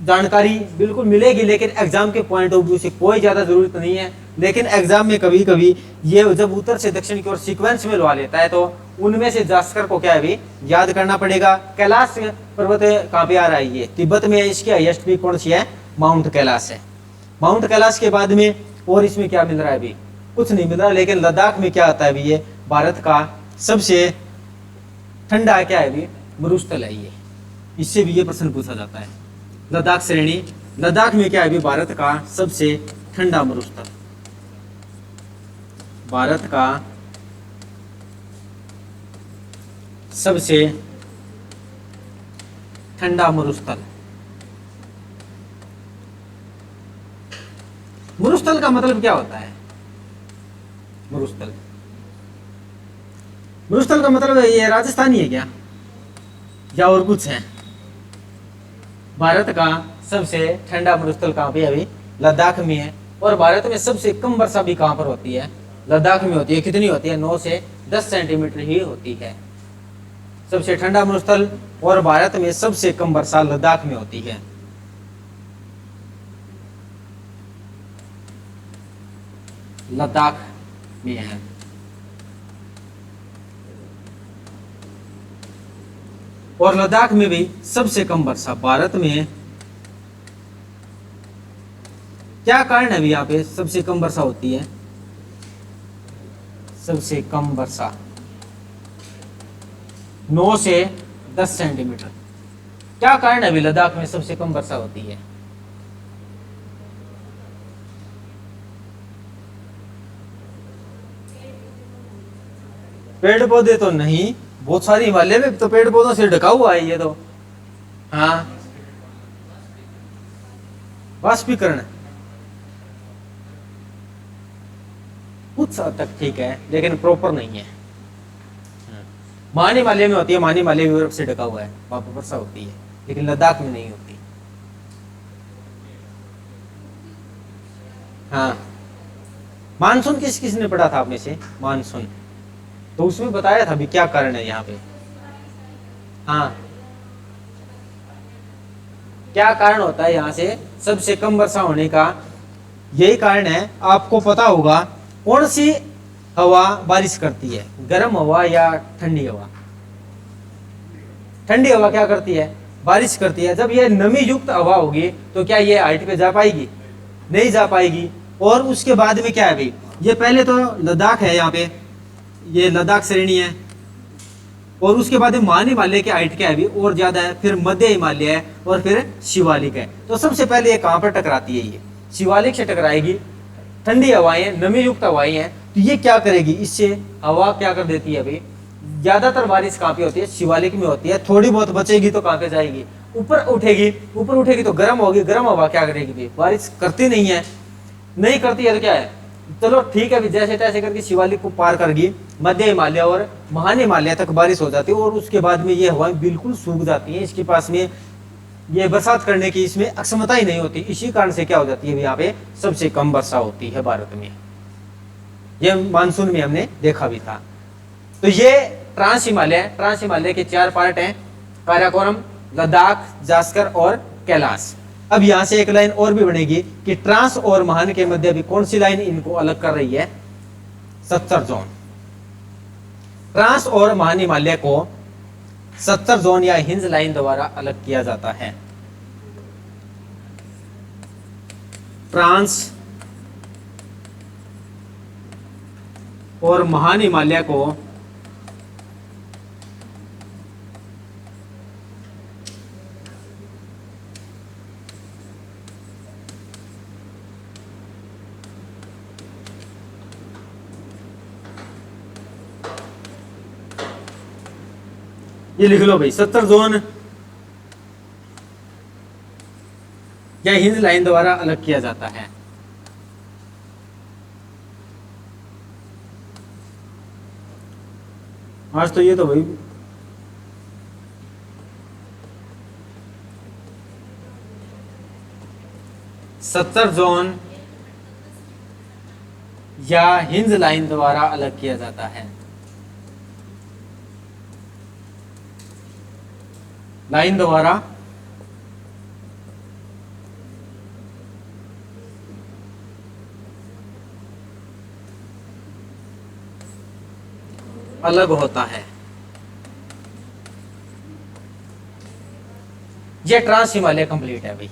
जानकारी बिल्कुल मिलेगी, लेकिन एग्जाम के पॉइंट ऑफ व्यू से कोई ज्यादा जरूरत नहीं है। लेकिन एग्जाम में कभी कभी ये जब उत्तर से दक्षिण की ओर सीक्वेंस में लवा लेता है तो उनमें से जास्कर को क्या है भी याद करना पड़ेगा। कैलाश पर्वत कहाँ पे आ रहा है, ये तिब्बत में है। इसकी हाईएस्ट पीक कौन सी है, माउंट कैलाश है। माउंट कैलाश के बाद में और इसमें क्या मिल रहा है अभी, कुछ नहीं मिल रहा। लेकिन लद्दाख में क्या आता है अभी, ये भारत का सबसे ठंडा क्या है अभी, मरुस्थल है ये। इससे भी ये प्रश्न पूछा जाता है। लद्दाख श्रेणी, लद्दाख में क्या है अभी, भारत का सबसे ठंडा मरुस्थल, भारत का सबसे ठंडा मरुस्थल। मरुस्थल का मतलब क्या होता है, मरुस्थल, मरुस्थल का मतलब ये राजस्थानी है क्या या और कुछ है। भारत का सबसे ठंडा मरुस्थल कहाँ पे अभी, लद्दाख में है। और भारत में सबसे कम वर्षा भी कहाँ पर होती है, लद्दाख में होती है। कितनी होती है, 9 से 10 सेंटीमीटर ही होती है। सबसे ठंडा मरुस्थल और भारत में सबसे कम वर्षा लद्दाख में होती है। लद्दाख में है। और लद्दाख में भी सबसे कम वर्षा भारत में। क्या कारण है अभी यहाँ पे सबसे कम वर्षा होती है, सबसे कम वर्षा 9 से 10 सेंटीमीटर। क्या कारण है अभी लद्दाख में सबसे कम वर्षा होती है, पेड़ पौधे तो नहीं, बहुत सारी हिमालय में तो पेड़ पौधों से ढका हुआ है ये तो। हाँ, वाष्पीकरण कुछ हद तक ठीक है लेकिन प्रॉपर नहीं है। मान हिमालय में होती है, मान हिमालय यूरोप से ढका हुआ है, वहां पर वर्षा होती है, लेकिन लद्दाख में नहीं होती। हाँ, मानसून किस किसने पढ़ा था आप में से, मानसून तो उसमें बताया था भी क्या कारण है यहाँ पे। हाँ, क्या कारण होता है यहाँ से सबसे कम वर्षा होने का, यही कारण है। आपको पता होगा कौन सी हवा बारिश करती है, गर्म हवा या ठंडी हवा। ठंडी हवा क्या करती है, बारिश करती है। जब ये नमी युक्त हवा होगी तो क्या ये हाइट पे जा पाएगी, नहीं जा पाएगी। और उसके बाद में क्या है भाई, ये पहले तो लद्दाख है, यहाँ पे ये लद्दाख श्रेणी है। और उसके बाद मान हिमालय की हाइट क्या है अभी और ज्यादा है, फिर मध्य हिमालय है और फिर शिवालिक है। तो सबसे पहले ये कहां पर टकराती है, ये शिवालिक से टकराएगी। ठंडी हवाएं, नमी युक्त हवाएं हैं, तो ये क्या करेगी, इससे हवा क्या कर देती है अभी, ज्यादातर बारिश कहाँ पे होती है, शिवालिक में होती है। थोड़ी बहुत बचेगी तो कहाँ पे जाएगी, ऊपर उठेगी। ऊपर उठेगी तो गर्म होगी, गर्म हवा क्या करेगी, बारिश करती नहीं है। नहीं करती है तो क्या है, चलो ठीक है भी, जैसे तैसे करके शिवालिक को पार करगी, मध्य हिमालय और महान हिमालय तक बारिश हो जाती है। और उसके बाद में ये हवाएं बिल्कुल सूख जाती हैं, इसके पास में ये बरसात करने की इसमें अक्षमता ही नहीं होती। इसी कारण से क्या हो जाती है, यहाँ पे सबसे कम वर्षा होती है भारत में। ये मानसून में हमने देखा भी था। तो ये ट्रांस हिमालय के 4 पार्ट हैं, काराकोरम, लद्दाख, जास्कर और कैलाश। अब यहां से एक लाइन और भी बनेगी कि ट्रांस और महान के मध्य भी कौन सी लाइन इनको अलग कर रही है, सत्तर जोन। ट्रांस और महान हिमालय को 70 जोन या हिंज लाइन द्वारा अलग किया जाता है। ट्रांस और महान हिमालय को ये लिख लो भाई, 70 जोन या हिंज लाइन द्वारा अलग किया जाता है। आज तो ये तो भाई सत्तर जोन या हिंज लाइन द्वारा अलग किया जाता है। लाइन द्वारा अलग होता है। ये ट्रांस हिमालय कंप्लीट है भाई।